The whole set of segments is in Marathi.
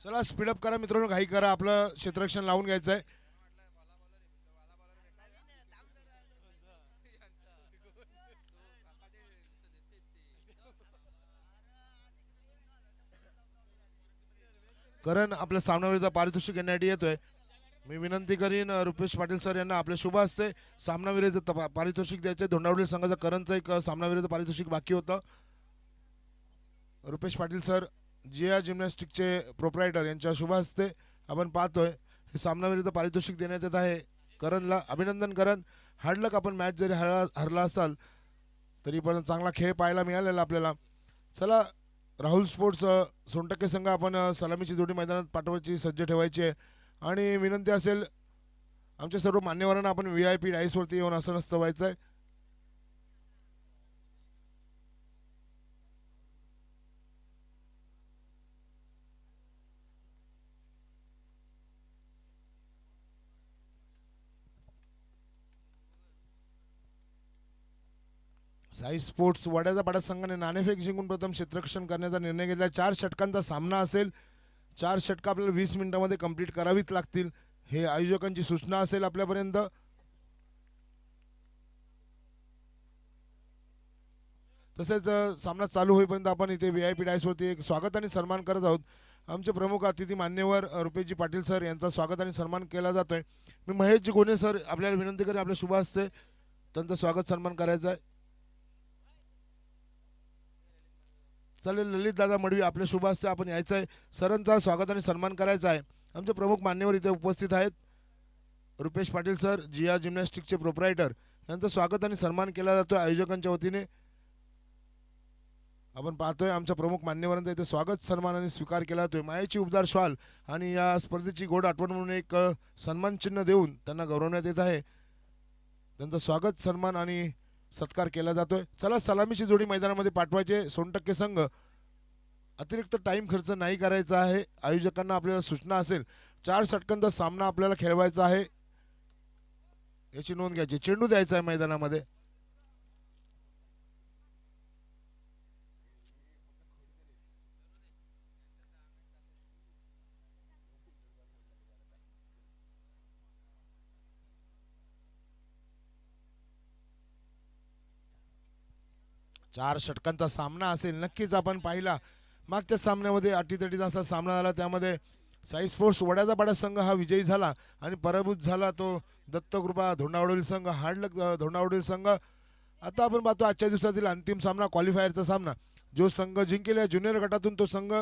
चला स्पीडअप करा मित्रांनो, घाई करा, आपलं क्षेत्ररक्षण लावून घ्यायचं आहे. करण आपल्या सामन्याविरुद्ध पारितोषिक घेण्यासाठी येतोय. मी विनंती करीन रुपेश पाटील सर यांना आपल्या शुभ हस्ते सामनाविरुद्ध पारितोषिक द्यायचे. धोंडावडी संघाचा करणचं एक सामनाविरुद्ध पारितोषिक बाकी होतं. रुपेश पाटील सर जिया जिम्नॅस्टिकचे प्रोप्रायटर यांच्या शुभ हस्ते आपण पाहतोय हे सामनाविरुद्ध पारितोषिक देण्यात येत आहे. करणला अभिनंदन. करण हार्डलक, आपण मॅच जरी हरला असाल तरी पण चांगला खेळ पाहायला मिळालेला आपल्याला. चला राहुल स्पोर्ट्स सोनटक्के संघ आपण सलामीची जोडी मैदानात पाठवायची सज्ज ठेवायची आहे. आणि विनंती असेल आमच्या सर्व मान्यवरांना, आपण VIP डाईसवरती येऊन असं नसतं व्हायचं आहे. साई स्पोर्ट्स वड्याचा पाडा संघाने नाणेफेक जिंकून प्रथम क्षेत्ररक्षण करण्याचा निर्णय घेतला. 4 षटकांचा सामना असेल. 4 षटकं आपल्याला 20 मिनिटांमध्ये कंप्लीट करावीच लागतील. हे आयोजकांची सूचना असेल आपल्यापर्यंत. तसेच सामना चालू होईपर्यंत आपण इथे VIP डायसवरती एक स्वागत आणि सन्मान करत आहोत. आमचे प्रमुख अतिथी मान्यवर रुपेशजी पाटील सर यांचा स्वागत आणि सन्मान केला जातोय. मी महेशजी गोने सर आपल्याला विनंती करेन आपल्या शुभ हस्ते त्यांचं स्वागत सन्मान करायचा आहे. चालेल ललित दादा मडवी आपल्या शुभ हस्ते आपण यायचं आहे. सरांचा स्वागत आणि सन्मान करायचा आहे. आमचे प्रमुख मान्यवर इथे उपस्थित आहेत. रुपेश पाटील सर जिया जिम्नॅस्टिकचे प्रोप्रायटर यांचं स्वागत आणि सन्मान केला जातो आयोजकांच्या वतीने. आपण पाहतोय आमच्या प्रमुख मान्यवरांचा इथे स्वागत सन्मान आणि स्वीकार केला जातोय. मायेची उबदार श्वाल आणि या स्पर्धेची गोड आठवण म्हणून एक सन्मान चिन्ह देऊन त्यांना गौरवण्यात येत आहे. त्यांचं स्वागत सन्मान आणि सत्कार केला जातोय. चला सलामीची जोडी मैदानामध्ये पाठवायचे. सोनटक्के संघ अतिरिक्त टाइम खर्च नाही करायचा आहे. आयोजकांना आपल्याला सूचना असेल 4 षटकांचा सामना आपल्याला खेळवायचा आहे याची नोंद घ्यायची. चेंडू द्यायचा आहे मैदानामध्ये. चार षटकांचा सामना असेल. नक्कीच आपण पाहिला मागच्या सामन्यामध्ये अटीतटीचा असा सामना झाला. त्यामध्ये साई स्पोर्ट्स वड्याचा पाडा संघ हा विजयी झाला आणि पराभूत झाला तो दत्तकृपा धोंडावडील संघ, हार्डलक धोंडावडील संघ. आता आपण पाहतो आजच्या दिवसातील अंतिम सामना, क्वालिफायरचा सामना. जो संघ जिंकेल या ज्युनियर गटातून तो संघ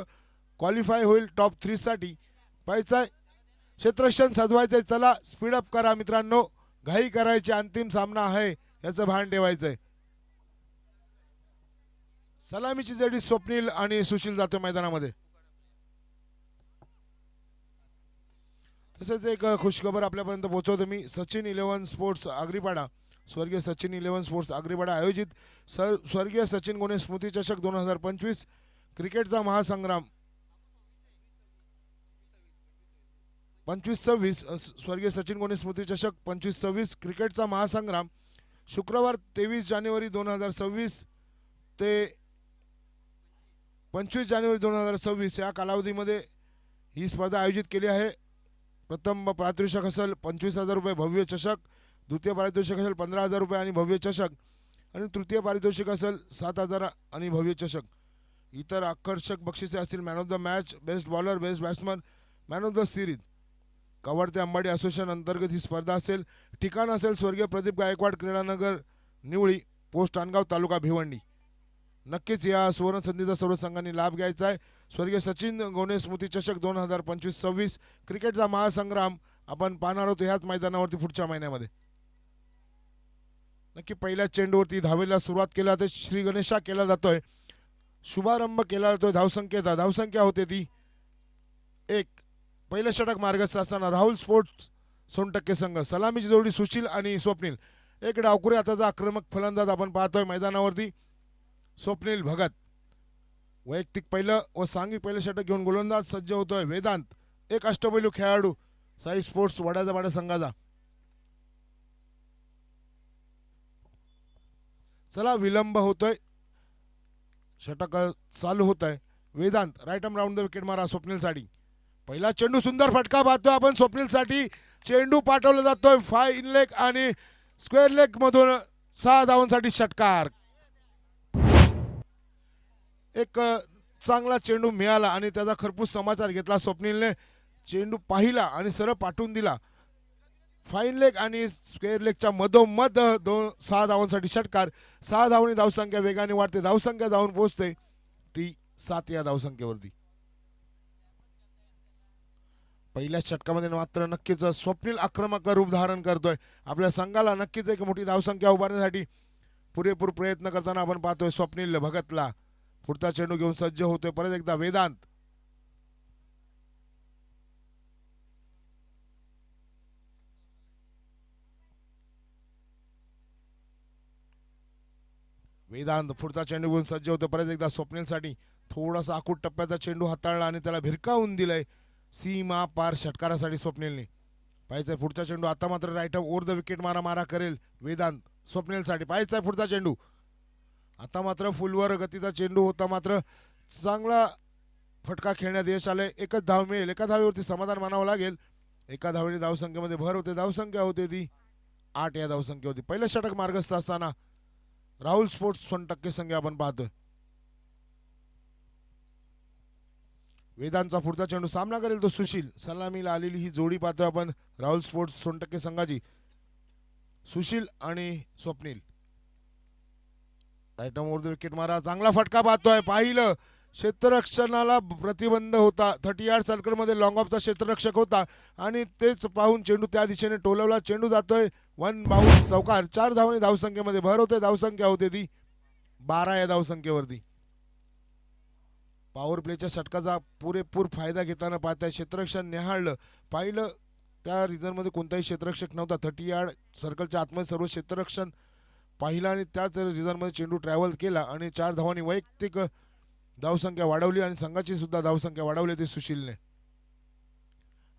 क्वालिफाय होईल टॉप 3 साठी. पाहायचं आहे क्षेत्ररक्षण सजवायचंय. चला स्पीडअप करा मित्रांनो, घाई करायची. अंतिम सामना आहे याचं भान ठेवायचंय. सलामीची जोडी स्वप्नील आणि सुशील जातो मैदानामध्ये. तसेच एक खुशखबर आपल्यापर्यंत पोहोचवतो मी. सचिन 11 स्पोर्ट्स आगरीपाडा, स्वर्गीय सचिन 11 स्पोर्ट्स आगरीपाडा आयोजित स्वर्गीय सचिन गोणे स्मृती चषक 2025 क्रिकेटचा महासंग्राम 25-26 स्वर्गीय सचिन गोणे स्मृती चषक 25-26 क्रिकेटचा महासंग्राम शुक्रवार 23 जानेवारी 2026 ते 25 जानेवारी 2026 या कालावधीमध्ये ही स्पर्धा आयोजित केली आहे. प्रथम पारितोषिक असेल 25,000 रुपये भव्य चषक, द्वितीय पारितोषिक असेल 15,000 रुपये आणि भव्य चषक, आणि तृतीय पारितोषिक असेल 7,000 आणि भव्य चषक. इतर आकर्षक बक्षिसे असतील man of the match, best bowler, best batsman, man of the series. Kavad ते अंबाडी असोसिएशन अंतर्गत ही स्पर्धा असेल. ठिकाण असेल स्वर्गीय प्रदीप गायकवाड क्रीडानगर निवळी, पोस्ट अनगाव, तालुका भिवंडी. नक्कीच या सुवर्ण संधीचा सर्व संघांनी लाभ घ्यायचा आहे. स्वर्गीय सचिन गोणे स्मृती चषक 2025-26 क्रिकेटचा महासंग्राम आपण पाहणार आहोत ह्याच मैदानावरती पुढच्या महिन्यामध्ये. नक्की पहिल्या चेंडूवरती धावेला सुरुवात केला जाते. श्री गणेशा केला जातोय, शुभारंभ केला जातोय. धावसंख्या होते ती 1. पहिलं षटक मार्गस्थ असताना राहुल स्पोर्ट्स सोनटक्के संघ, सलामीची जोडी सुशील आणि स्वप्नील. एक डावकुरे हाताचा आक्रमक फलंदाज आपण पाहतोय मैदानावरती, स्वप्नील भगत. वैयक्तिक पहिलं व सांघिक पहिलं षटक घेऊन गोलंदाज सज्ज होतोय वेदांत, एक अष्टपैलू खेळाडू साई स्पोर्ट्स वड्याचा पाडा संघाचा. चला विलंब होतोय, षटक चालू होत आहे. Vedant right arm round the wicket मारा स्वप्नील साठी. पहिला चेंडू सुंदर फटका पाहतोय आपण स्वप्नीलसाठी. चेंडू पाठवला जातोय फाईन लेग आणि स्क्वेअर लेग मधून 6 धावांसाठी षटकार. एक चांगला चेंडू मिळाला आणि त्याचा खरपूस समाचार घेतला स्वप्नीलने. चेंडू पाहिला आणि सरळ पाठवून दिला. फाईन लेग आणि स्क्वेअर लेगच्या मधोमध 6 धावांसाठी षटकार. 6 धावांनी धावसंख्या वेगाने वाढते. धावसंख्या जाऊन पोहोचते ती 7 या धावसंख्येवरती. पहिल्या षटकामध्ये मात्र नक्कीच स्वप्नील आक्रमक रूप धारण करतोय. आपल्या संघाला नक्कीच एक मोठी धावसंख्या उभारण्यासाठी पुरेपूर प्रयत्न करताना आपण पाहतोय स्वप्नील भगतला. पुढचा चेंडू घेऊन सज्ज होतोय परत एकदा वेदांत. वेदांत पुढचा चेंडू घेऊन सज्ज होतो परत एकदा स्वप्नीलसाठी. थोडासा आखूट टप्प्याचा चेंडू हाताळला आणि त्याला भिरकावून दिलंय सीमा पार षटकारासाठी स्वप्नीलने. पाहायचंय पुढचा चेंडू. आता मात्र राईट ओव्हर द विकेट मारा करेल वेदांत स्वप्नीलसाठी. पाहायचंय पुढचा चेंडू. आता मात्र फुलवर गतीचा चेंडू होता मात्र चांगला फटका खेळण्यात यश आले. एकच धाव मिळेल. एका धावेवरती समाधान मानावं लागेल. एका धावेने धावसंख्येमध्ये भर होते. धावसंख्या होते ती 8 या धावसंख्येवरती. पहिलं षटक मार्गस्थ असताना राहुल स्पोर्ट्स 1% संघ आपण पाहतोय. वेदांचा पुढचा चेंडू सामना करेल तो सुशील. सलामीला आलेली ही जोडी पाहतोय आपण राहुल स्पोर्ट्स 1% संघाची. सुशील आणि Swapnil. Right over the wicket मारा. चांगला फटका पाहतोय. पाहिलं क्षेत्ररक्षणाला प्रतिबंध होता. 30 यार्ड सर्कल मध्ये लॉंग ऑफचा क्षेत्ररक्षक होता आणि तेच पाहून चेंडू त्या दिशेने टोलवला. चेंडू जातोय 1 बाउन्स चौकार. 4 धावांनी धावसंख्येमध्ये भर होते. धावसंख्या होते ती 12 या धावसंख्येवरती. पॉवर प्लेच्या षटकाचा पुरेपूर फायदा घेताना पाहताय. क्षेत्ररक्षण निहाळलं. पाहिलं त्या रिझनमध्ये कोणताही क्षेत्ररक्षक नव्हता. 30 यार्ड सर्कलच्या आतमध्ये सर्व क्षेत्ररक्षण पाहिला आणि त्याच रिझनमध्ये चेंडू ट्रॅव्हल केला आणि 4 धावांनी वैयक्तिक धावसंख्या वाढवली आणि संघाची सुद्धा धावसंख्या वाढवली ती सुशीलने.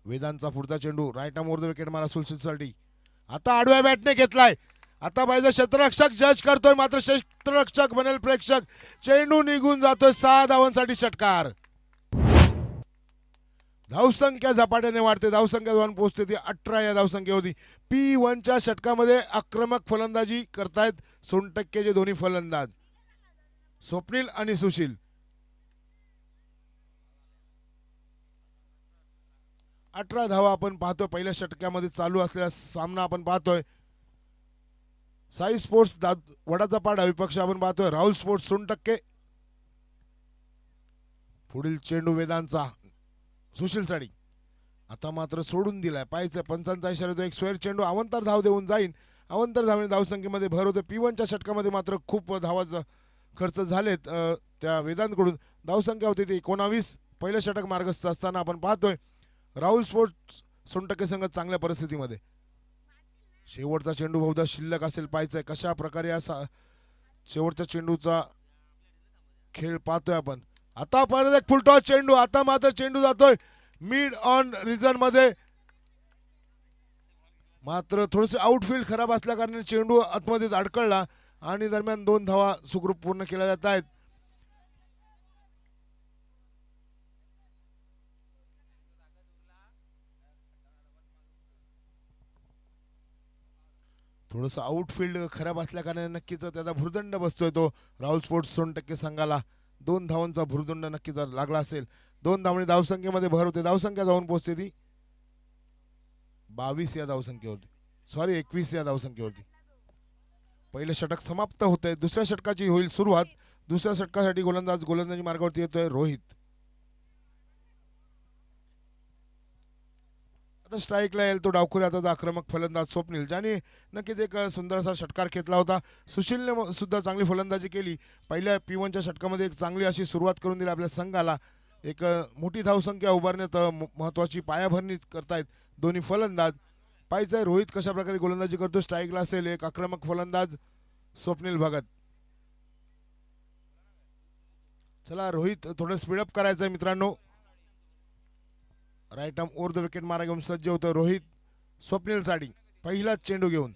वेदांचा पुढचा चेंडू right arm over the wicket मारा सुशीलसाठी. आता आडव्या बॅटने घेतलाय. आता पाहिजे क्षेत्ररक्षक जज करतोय मात्र क्षेत्ररक्षक बनेल प्रेक्षक. चेंडू निघून जातोय. 6 धावांसाठी षटकार. धावसंख्या झपाट्याने वाढते. धावसंख्या जाऊन पोहोचते ती 18 या धावसंख्येवरती. P1च्या षटकामध्ये आक्रमक फलंदाजी करतायत 100%चे दोन्ही फलंदाज स्वप्नील आणि सुशील. 18 धावा आपण पाहतोय. पहिल्या षटकामध्ये चालू असलेला सामना आपण पाहतोय. साई स्पोर्ट्स वडाचा पाडा विपक्ष आपण पाहतोय राहुल स्पोर्ट्स 100%. पुढील चेंडू वेदांचा सुशील साठी. आता मात्र सोडून दिलाय. पाहायचं पंचांचा इशारा तो एक स्क्वेअर चेंडू अवंतर धाव देऊन जाईल. अवंतर धावणे धावसंख्येमध्ये भर होते. P1च्या षटकामध्ये मात्र खूप धावाचा खर्च झालेत त्या वेदांतकडून. धावसंख्या होती ती 19. पहिलं षटक मार्गस्थ असताना आपण पाहतोय राहुल स्पोर्ट्स 100% संघ चांगल्या परिस्थितीमध्ये. शेवटचा चेंडू बहुधा शिल्लक असेल. पाहायचंय कशा प्रकारे असा शेवटच्या चेंडूचा खेळ पाहतोय आपण. आता परत एक फुलटॉस चेंडू. आता मात्र चेंडू जातोय मिड ऑन रिजन मध्ये. मात्र थोडंसं आउटफील्ड खराब असल्या कारणाने चेंडू आतमध्ये अडकळला आणि दरम्यान 2 धावा सुखरूप पूर्ण केल्या जात आहेत. थोडंसं आउटफील्ड खराब असल्या कारणाने नक्कीच त्याचा भुर्दंड बसतोय तो राहुल स्पोर्ट्स 100% संघाला. 2 धावांचा भुर्दंड नक्कीच लागला असेल. 2 धावांनी धावसंख्येमध्ये भर होते. धावसंख्या जाऊन पोहोचते ती 22 या धावसंख्येवरती. 21 या धावसंख्येवरती. पहिलं षटक समाप्त होत आहे. दुसऱ्या षटकाची होईल सुरुवात. दुसऱ्या षटकासाठी गोलंदाजी मार्गावरती येतोय रोहित. आता स्ट्राईकला येईल तो डावखुरी आता आक्रमक फलंदाज स्वप्नील, ज्याने नक्कीच एक सुंदरसा षटकार खेचला होता. सुशीलने सुद्धा चांगली फलंदाजी केली. पहिल्या P1च्या षटकामध्ये एक चांगली अशी सुरुवात करून दिली आपल्या संघाला. एक मोठी धावसंख्या उभारण्यात महत्त्वाची पायाभरणी करतायत दोन्ही फलंदाज. पाहिजे रोहित कशा प्रकारे गोलंदाजी करतो. स्ट्राईकला असेल एक आक्रमक फलंदाज स्वप्नील भगत. चला रोहित थोडं स्पीडअप करायचं आहे मित्रांनो. Right arm over the wicket मारा घेऊन सज्ज होतो रोहित स्वप्नील साठी. पहिलाच चेंडू घेऊन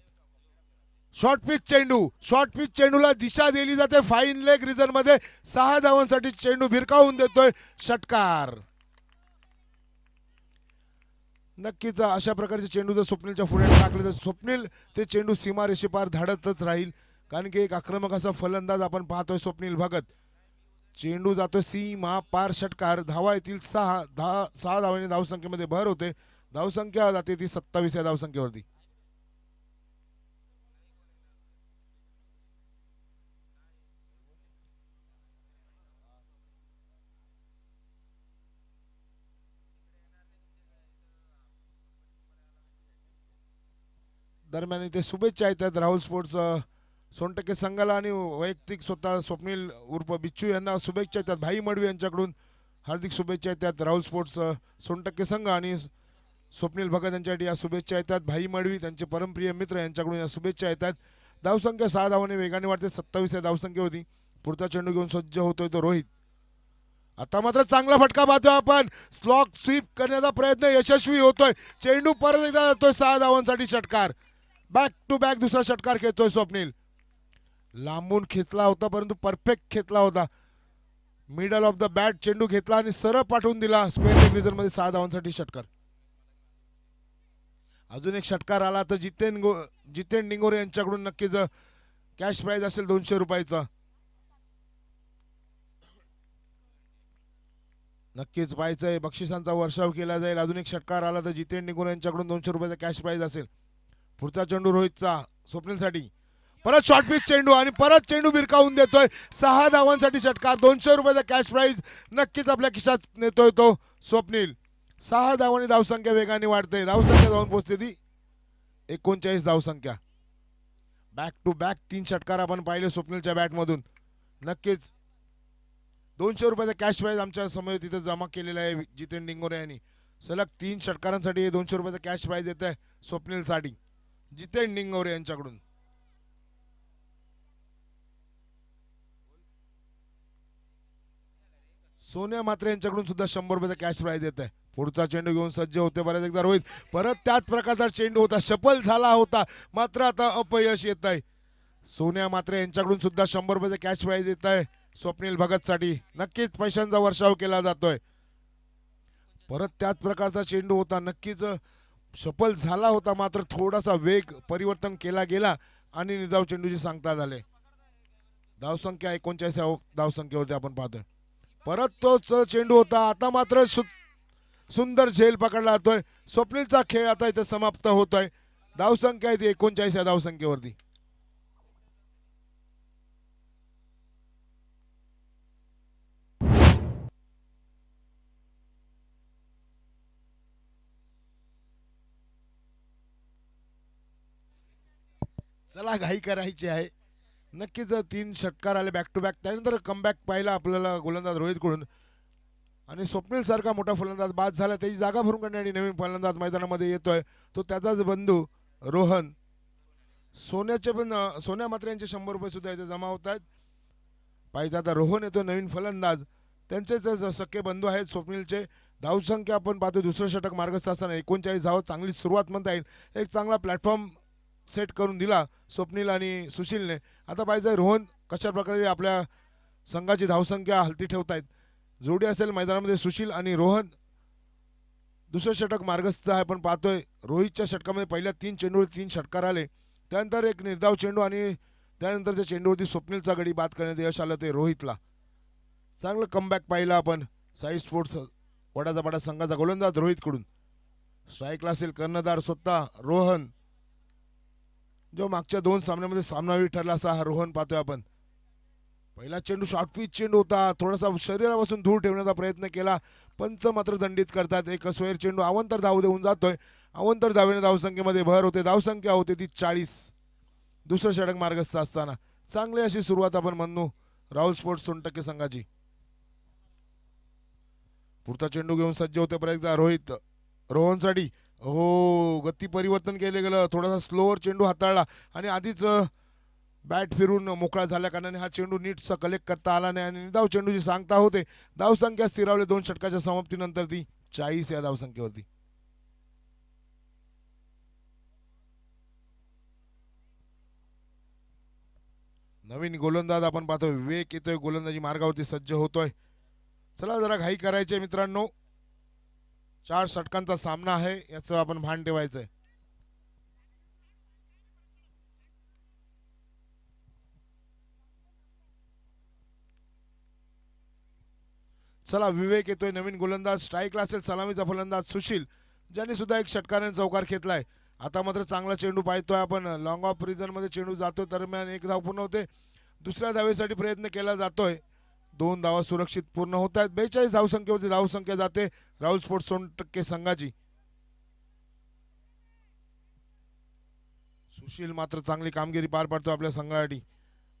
शॉर्ट पिच चेंडू. शॉर्ट पिच चेंडूला दिशा दिली जाते फाईन लेग रिजन मध्ये. 6 धावांसाठी चेंडू भिरकावून देतोय षटकार. नक्कीच अशा प्रकारचे चेंडू जर स्वप्नीलच्या पुढे टाकले तर स्वप्नील ते चेंडू सीमारेषेपार धाडतच राहील, कारण की एक आक्रमक असा फलंदाज आपण पाहतोय स्वप्नील भगत. चेंडू जातोय सीमा पार, षटकार. धावा येतील 6 धावांनी धावसंख्येमध्ये भर होते. धावसंख्या जाते ती 27 या धावसंख्येवरती. दरम्यान इथे शुभेच्छा येतात राहुल स्पोर्ट्स सोनटक्के संघाला आणि वैयक्तिक स्वतः स्वप्नील उर्फ बिच्चू यांना शुभेच्छा येतात. भाई मडवी यांच्याकडून हार्दिक शुभेच्छा येतात. राहुल स्पोर्ट्स सोनटक्के संघ आणि स्वप्नील भगत यांच्यासाठी या शुभेच्छा येतात. भाई मडवी त्यांचे परमप्रिय मित्र यांच्याकडून या शुभेच्छा येतात. धावसंख्या 6 धावांनी वेगाने वाढते 27 या धावसंख्येवरती. पुढचा चेंडू घेऊन सज्ज होतोय तो रोहित. आता मात्र चांगला फटका पाहतोय आपण. स्लॉक स्वीप करण्याचा प्रयत्न यशस्वी होतोय. चेंडू परत एकदा जातोय 6 धावांसाठी षटकार. बॅक टू बॅक दुसरा षटकार खेळतोय स्वप्नील. लांबून खेचला होता परंतु परफेक्ट खेचला होता. मिडल ऑफ द बॅट चेंडू घेतला आणि सरळ पाठवून दिला स्क्वेअर लेग रिजन मध्ये 6 धावांसाठी षटकार. अजून एक षटकार आला तर जितेन डिंगोरे यांच्याकडून नक्कीच कॅश प्राइज असेल 200 रुपयाचा. नक्कीच पाहायचंय, बक्षिसांचा वर्षाव केला जाईल. अजून एक षटकार आला तर जितेन डिंगोरे यांच्याकडून 200 रुपयाचा कॅश प्राइज असेल. पुढचा चेंडू रोहितचा स्वप्नीलसाठी. परत शॉर्ट पिच चेंडू आणि परत चेंडू भिरकावून देतोय. 6 धावांसाठी षटकार. 200 रुपयाचा कॅश प्राइज नक्कीच आपल्या खिशात नेतोय तो स्वप्नील. 6 धावांनी धावसंख्या वेगाने वाढते. धावसंख्या जाऊन पोहोचते ती 39 धावसंख्या. बॅक टू बॅक 3 षटकार आपण पाहिले स्वप्नीलच्या बॅटमधून. नक्कीच 200 रुपयाचा कॅश प्राइज आमच्या समोर तिथे जमा केलेला आहे जितेन डिंगोरे यांनी. सलग 3 षटकारांसाठी 200 रुपयाचा कॅश प्राइज येत आहे स्वप्नीलसाठी जितेन डिंगोरे यांच्याकडून. सोन्या मात्रे यांच्याकडून सुद्धा 100 रुपयाचा कॅश प्राइज येत आहे. पुढचा चेंडू घेऊन सज्ज होते बऱ्याच एकदा रोहित. परत त्याच प्रकारचा चेंडू होता, सफल झाला होता, मात्र आता अपयश येत आहे. सोन्या मात्रे यांच्याकडून सुद्धा 100 रुपयाचा कॅश प्राइज येत आहे स्वप्नील भगतसाठी. नक्कीच पैशांचा वर्षाव केला जातोय. परत त्याच प्रकारचा चेंडू होता, नक्कीच सफल झाला होता, मात्र थोडासा वेग परिवर्तन केला गेला आणि निर्धाव चेंडूची सांगता झाले. धावसंख्या 39 धावसंख्येवरती आपण पाहतोय. परत तोच चेंडू होता. आता मात्र सुंदर झेल पकडला जातोय. स्वप्नीलचा खेळ आता इथे समाप्त होतोय. धावसंख्या आहे ती 39 या धावसंख्येवरती. चला घाई करायची आहे. नक्कीच 3 षटकार आले बॅक टू बॅक. त्यानंतर कमबॅक पाहिला आपल्याला गोलंदाज रोहितकडून आणि स्वप्नील सारखा मोठा फलंदाज बाद झाला. त्याची जागा भरून काढण्यासाठी नवीन फलंदाज मैदानामध्ये येतोय. तो त्याचाच बंधू रोहन. सोन्याचे पण सोन्या मात्र यांचे 100 रुपये सुद्धा इथे जमा होत आहेत. पाहिजे आता रोहन येतो नवीन फलंदाज. त्यांचेच सख्खे बंधू आहेत स्वप्नीलचे. धावसंख्या आपण पाहतो दुसरं षटक मार्गस्थ असताना 39 धाव. चांगली सुरुवात म्हणता येईल. एक चांगला प्लॅटफॉर्म सेट करून दिला स्वप्नील आणि सुशीलने. आता पाहिजे रोहन कशा प्रकारे आपल्या संघाची धावसंख्या हलती ठेवतायत. जोडी असेल मैदानामध्ये सुशील आणि रोहन. दुसरं षटक मार्गस्थ आहे. आपण पाहतोय रोहितच्या षटकामध्ये पहिल्या 3 चेंडूवर 3 षटकार आले. त्यानंतर एक निर्धाव चेंडू आणि त्यानंतरच्या चेंडूवरती स्वप्नीलचा गडी बाद करण्यात यश आलं ते रोहितला. चांगलं कमबॅक पाहिलं आपण साई स्पोर्ट्स वडाचा पाडा संघाचा गोलंदाज रोहितकडून. स्ट्राईकला असेल कर्णधार स्वतः रोहन, जो मागच्या 2 सामन्यामध्ये सामनावीर ठरला असा हा रोहन पाहतोय आपण. पहिला चेंडू शॉर्ट पिच चेंडू होता. थोडासा शरीरापासून दूर ठेवण्याचा प्रयत्न केला. पंच मात्र दंडित करतात. एक स्क्वेअर चेंडू अवंतर धाव देऊन जातोय. अवंतर धावेने धावसंख्येमध्ये भर होते. धावसंख्या होते ती 40. दुसरं षटक मार्गस्थ असताना चांगली अशी सुरुवात आपण म्हणू राहुल स्पोर्ट्स सोनटक्के संघाची. पुढचा चेंडू घेऊन सज्ज होते परत एकदा रोहित. रोहनसाठी हो गती परिवर्तन केले गेलं. थोडासा स्लोअर चेंडू हाताळला आणि आधीच बॅट फिरून मोकळा झाल्या कारणाने हा चेंडू नीटचा कलेक्ट करता आला नाही आणि धाव चेंडूची सांगता होते. धावसंख्या स्थिरावली 2 षटकाच्या समाप्तीनंतर ती 40 या धावसंख्येवरती. नवीन गोलंदाज आपण पाहतोय. विवेक येतोय गोलंदाजी मार्गावरती सज्ज होतोय. चला जरा घाई करायचे मित्रांनो. 4 षटकांचा सामना आहे, याचं आपण भान ठेवायचं आहे. चला विवेक येतोय, नवीन गोलंदाज. स्ट्राईकला असेल सलामीचा फलंदाज सुशील, ज्यांनी सुद्धा एक षटकाने चौकार घेतलाय. आता मात्र चांगला चेंडू पाहतोय आपण. लॉंग ऑफ रिझन मध्ये चेंडू जातोय, दरम्यान एक धाव पूर्ण होते. दुसऱ्या धावेसाठी प्रयत्न केला जातोय. 2 धावा सुरक्षित पूर्ण होत आहेत. 42 धावसंख्येवरती धावसंख्या जाते राहुल स्पोर्ट्स 60% संघाची. सुशील मात्र चांगली कामगिरी पार पाडतो आपल्या संघासाठी.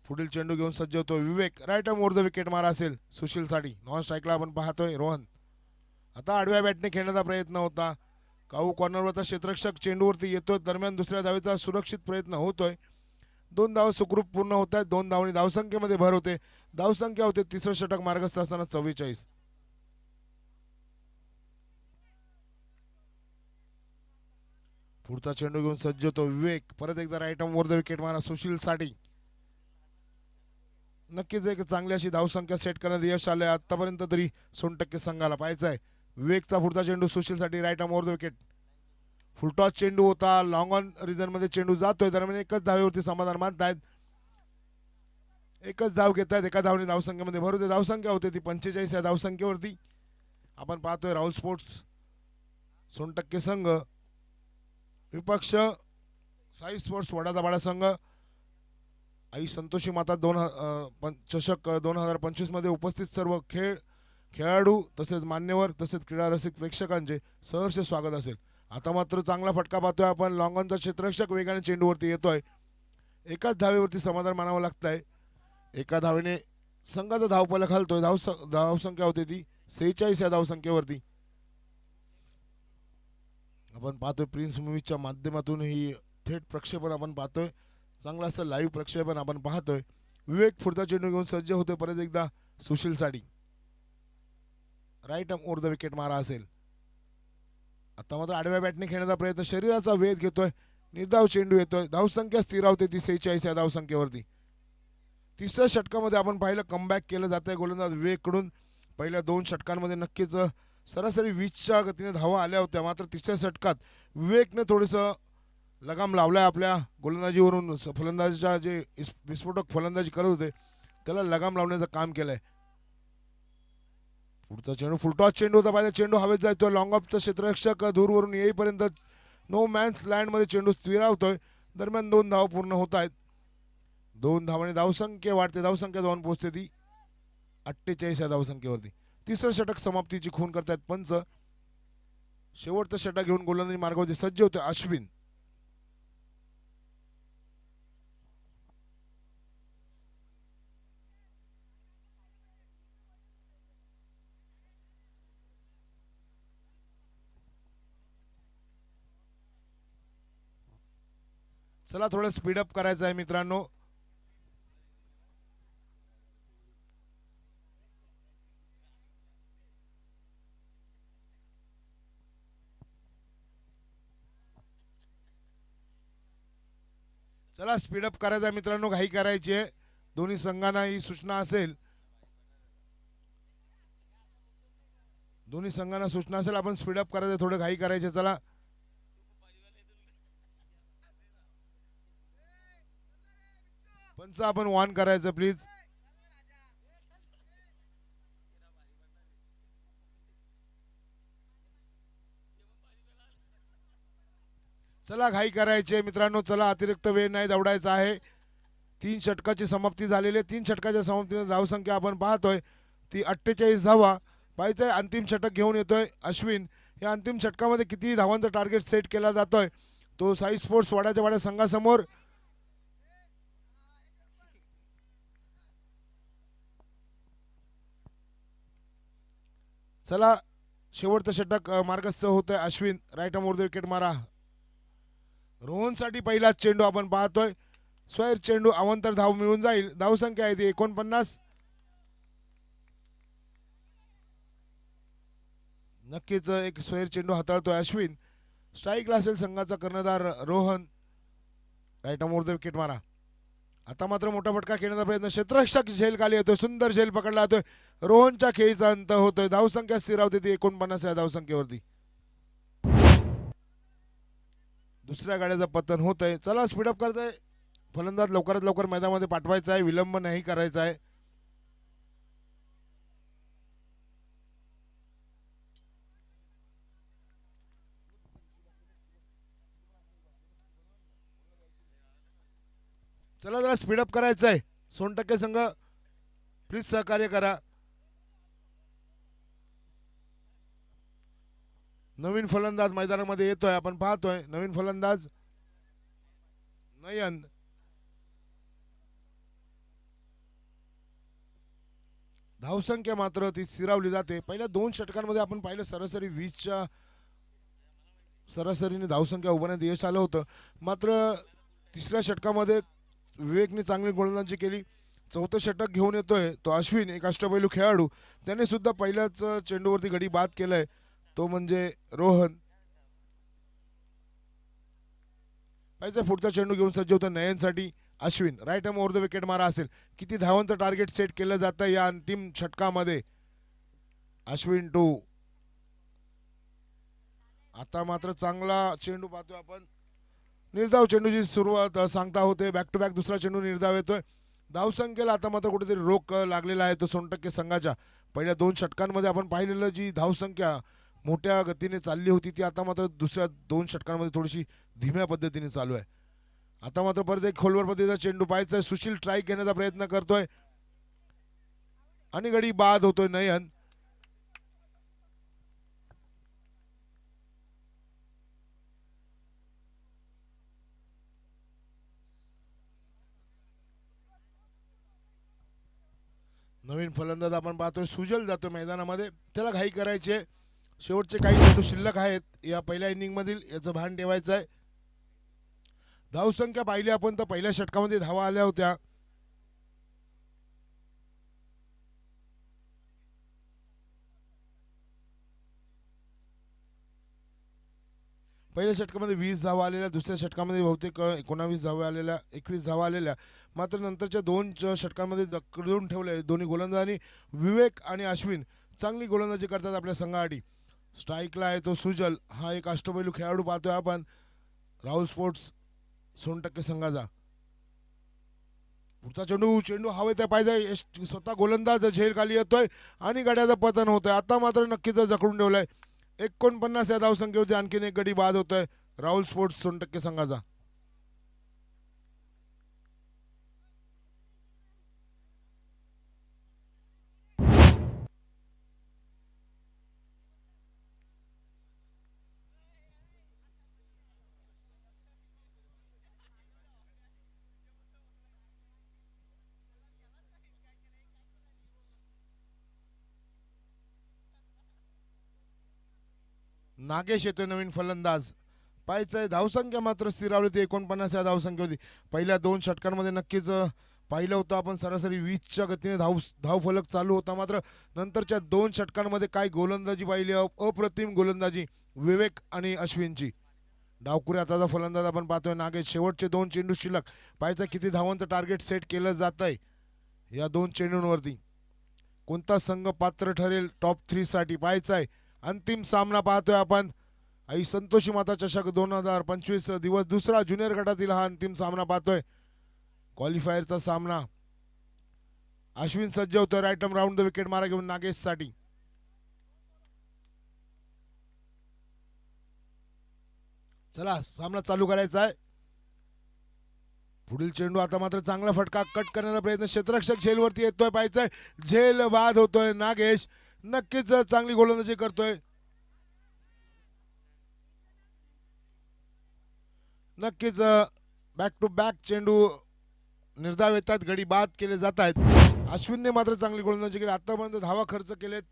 पुढील चेंडू घेऊन सज्ज होतो Vivek. Right arm over the wicket मारा असेल सुशीलसाठी. नॉन स्ट्राईकला आपण पाहतोय रोहन. आता आडव्या बॅटने खेळण्याचा प्रयत्न होता. काऊ कॉर्नरवरचा क्षेत्ररक्षक चेंडूवरती येतोय, दरम्यान दुसऱ्या धावेचा सुरक्षित प्रयत्न होतोय. 2 धावा सुखरूप पूर्ण होत आहेत. 2 धावांनी धावसंख्येमध्ये भर होते. धावसंख्या होते तिसरं षटक मार्गस्थ असताना 44. पुढचा चेंडू घेऊन सज्ज होतो विवेक. परत एकदा right arm over the wicket मारा सुशीलसाठी. नक्कीच एक चांगली अशी धावसंख्या सेट करण्यात यश आलंय आतापर्यंत तरी 60% संघाला. पाहायचं आहे विवेकचा पुढचा चेंडू सुशीलसाठी. Right arm over the wicket. Full toss चेंडू होता. लॉंग ऑन रिझन मध्ये चेंडू जातोय, दरम्यान एकच धावेवरती समाधान मानतायत. एकच धाव घेत आहेत. एका धावने धावसंख्येमध्ये भर होते. धावसंख्या होते ती 45 या धावसंख्येवरती. आपण पाहतोय राहुल स्पोर्ट्स 60% संघ, विपक्ष साई स्पोर्ट्स वडादाबाडा संघ. आई संतोषी माता चषक 2025 मध्ये उपस्थित सर्व खेळाडू तसेच मान्यवर तसेच क्रीडा रसिक प्रेक्षकांचे सहर्ष स्वागत असेल. आता मात्र चांगला फटका पाहतोय आपण. लॉंगॉनचा क्षेत्ररक्षक वेगाने चेंडूवरती येतोय. एकाच धावेवरती समाधान मानावं लागतंय. एका धावेने संघाचा धावफलक हलतोय. धावसंख्या होते ती 46 या धावसंख्येवरती. आपण पाहतोय प्रिन्स मूवीच्या माध्यमातून ही थेट प्रक्षेपण आपण पाहतोय. चांगलं असं लाईव्ह प्रक्षेपण आपण पाहतोय. विवेक पुढचा चेंडू घेऊन सज्ज होतोय परत एकदा सुशीलसाठी. Right arm over the wicket मारा असेल. आता मात्र आडव्या बॅटने खेळण्याचा प्रयत्न, शरीराचा वेध घेतोय. निर्धाव चेंडू येतोय. धावसंख्या स्थिर होते ती 46 या धावसंख्येवरती. तिसऱ्या षटकामध्ये आपण पाहिलं कमबॅक केलं जात आहे गोलंदाज विवेककडून. पहिल्या 2 षटकांमध्ये नक्कीच सरासरी 20च्या गतीने धावा आल्या होत्या, मात्र तिसऱ्या षटकात विवेकने थोडंसं लगाम लावलाय आपल्या गोलंदाजीवरून. फलंदाजीच्या जे विस्फोटक फलंदाजी करत होते त्याला लगाम लावण्याचं काम केलंय. पुढचा चेंडू फुलटॉस चेंडू होता. पाहिजे चेंडू हवेत जायतोय. लॉंग ऑफचा क्षेत्ररक्षक दूरवरून येईपर्यंत नो मॅन्स लँडमध्ये चेंडू स्थिरावतोय. दरम्यान 2 धावा पूर्ण होत आहेत. 2 धावांनी धावसंख्या वाढते. धावसंख्या 2 पोहोचते ती 48 या धावसंख्येवरती. तिसरं षटक समाप्तीची खून करतायत पंच. शेवटचं षटक घेऊन गोलंदाजी मार्गावरती सज्ज होते अश्विन. चला थोडं स्पीडअप करायचं आहे मित्रांनो. चला स्पीडअप करायचं आहे मित्रांनो, घाई करायची आहे. दोन्ही संघांना ही सूचना असेल. दोन्ही संघांना सूचना असेल आपण स्पीडअप करायचं, थोडं घाई करायचे. चला पंच आपण वॉर्न करायचं प्लीज. चला घाई करायचे मित्रांनो. चला अतिरिक्त वेळ नाही दौडायचा आहे. 3 षटकाची समाप्ती झालेली आहे. 3 षटकाच्या समाप्तीने धावसंख्या आपण पाहतोय ती 48 धावा. पाहिजे अंतिम षटक घेऊन येतोय अश्विन. या अंतिम षटकामध्ये किती धावांचा टार्गेट सेट केला जातोय तो साई स्पोर्ट्स वाड्याच्या वाड्या संघासमोर. चला शेवटचं षटक मार्गस्थ होतंय Ashwin. Right arm over the wicket मारा. रोहनसाठी पहिलाच चेंडू आपण पाहतोय. स्वैर चेंडू अवंतर धाव मिळून जाईल. धावसंख्या आहे ती 49. नक्कीच एक स्वैर चेंडू हाताळतोय अश्विन. स्ट्राईकला असेल संघाचा कर्णधार Rohan. Right arm over the wicket मारा. आता मात्र मोठा फटका खेळण्याचा प्रयत्न, क्षेत्ररक्षक झेल खाली येतोय. सुंदर झेल पकडला जातोय. रोहनच्या खेळीचा अंत होतोय. धावसंख्या स्थिरावते ती 49 या धावसंख्येवरती. दुसऱ्या गाड्याचं पतन होत आहे. चला स्पीडअप करत आहे. फलंदाज लवकरात लवकर मैदानामध्ये पाठवायचा आहे, विलंब नाही करायचा आहे. चला जरा स्पीडअप करायचं आहे. सोनटक्के संघ प्लीज सहकार्य करा. नवीन फलंदाज मैदानामध्ये येतोय, आपण पाहतोय. नवीन फलंदाज नयन. धावसंख्या मात्र ती स्थिरावली जाते. पहिल्या 2 षटकांमध्ये आपण पाहिलं सरासरी 20च्या सरासरीने धावसंख्या उभारण्यात यश आलं होतं. मात्र तिसऱ्या षटकामध्ये विवेकने चांगली गोलंदाजी केली. चौथं षटक घेऊन येतोय तो अश्विन, एक अष्टपैलू खेळाडू. त्याने सुद्धा पहिल्याच चेंडूवरती गडी बाद केलाय, तो म्हणजे रोहन. पाहिजे पुढचा चेंडू घेऊन सज्ज होतं नयनसाठी Ashwin. Right arm over the wicket मारा असेल. किती धावांचं टार्गेट सेट केलं जातं या अंतिम षटकामध्ये. अश्विन 2. आता मात्र चांगला चेंडू पाहतोय आपण. निर्धाव चेंडूची सुरुवात सांगता होते. बॅक टू बॅक दुसरा चेंडू निर्धाव येतोय. धावसंख्येला आता मात्र कुठेतरी रोख लागलेला आहे तो सोनटक्के संघाच्या. पहिल्या 2 षटकांमध्ये आपण पाहिलेलं जी धावसंख्या मोठ्या गतीने चालली होती ती आता मात्र दुसऱ्या 2 षटकांमध्ये थोडीशी धीम्या पद्धतीने चालू आहे. आता मात्र परत एक खोलवर पद्धतीचा चेंडू पाहायचा आहे. सुशील ट्राय घेण्याचा प्रयत्न करतोय आणि गडी बाद होतोय नयन. नवीन फलंदाज आपण पाहतोय सुजल जातोय मैदानामध्ये. त्याला घाई करायची आहे. शेवटचे काही चेंडू शिल्लक आहेत या पहिल्या इनिंग मधील, याचं भान ठेवायचं आहे. धावसंख्या पाहिली आपण तर पहिल्या षटकामध्ये धावा आल्या होत्या. पहिल्या षटकामध्ये 20 धावा आलेल्या, दुसऱ्या षटकामध्ये बहुतेक 19 धावा आलेल्या, 21 धावा आलेल्या. मात्र नंतरच्या 2 षटकांमध्ये जकडून ठेवले दोन्ही गोलंदाजांनी. विवेक आणि अश्विन चांगली गोलंदाजी करतात आपल्या संघासाठी. स्ट्राईकला आहे तो सुजल, हा एक अष्टपैलू खेळाडू पाहतोय आपण राहुल स्पोर्ट्स सोनटक्के संघाचा. पुढचा चेंडू हवेत पाहिजे. स्वतः गोलंदाज झेल खाली येतोय आणि गड्याचं पतन होतंय. आता मात्र नक्कीच जखडून ठेवलंय. 49 या धावसंख्येवरती आणखीन एक गडी बाद होतोय राहुल स्पोर्ट्स सोनटक्के संघाचा. नागेश येतोय नवीन फलंदाज. पाहायचंय धावसंख्या मात्र स्थिरावली ती 49 या धावसंख्येवरती. पहिल्या 2 षटकांमध्ये नक्कीच पाहिलं होतं आपण सरासरी 20च्या गतीने धावफलक चालू होता. मात्र नंतरच्या 2 षटकांमध्ये काय गोलंदाजी पाहिली, अप्रतिम गोलंदाजी विवेक आणि अश्विनची. डावकुरे आताचा फलंदाज आपण पाहतोय नागेश. शेवटचे 2 चेंडू शिल्लक. पाहायचं किती धावांचं टार्गेट सेट केलं जात आहे या 2 चेंडूंवरती. कोणता संघ पात्र ठरेल टॉप 3 साठी पाहायचं आहे. अंतिम सामना पाहतोय आपण आई संतोषी माता चषक 2025 दिवस दुसरा ज्युनियर गटातील हा अंतिम सामना पाहतोय. क्वालिफायरचा सामना. अश्विन सज्ज होतोय right arm round the wicket मारा घेऊन नागेश साठी. चला सामना चालू करायचा आहे. पुढील चेंडू आता मात्र चांगला फटका कट करण्याचा प्रयत्न. क्षेत्ररक्षक झेलवरती येतोय. पाहायचंय झेल बाद होतोय. नागेश नक्कीच चांगली गोलंदाजी करतोय. नक्कीच बॅक टू बॅक चेंडू निर्धाव येतात, गडी बाद केले जात आहेत. अश्विनने मात्र चांगली गोलंदाजी केली. आतापर्यंत धावा खर्च केलेत,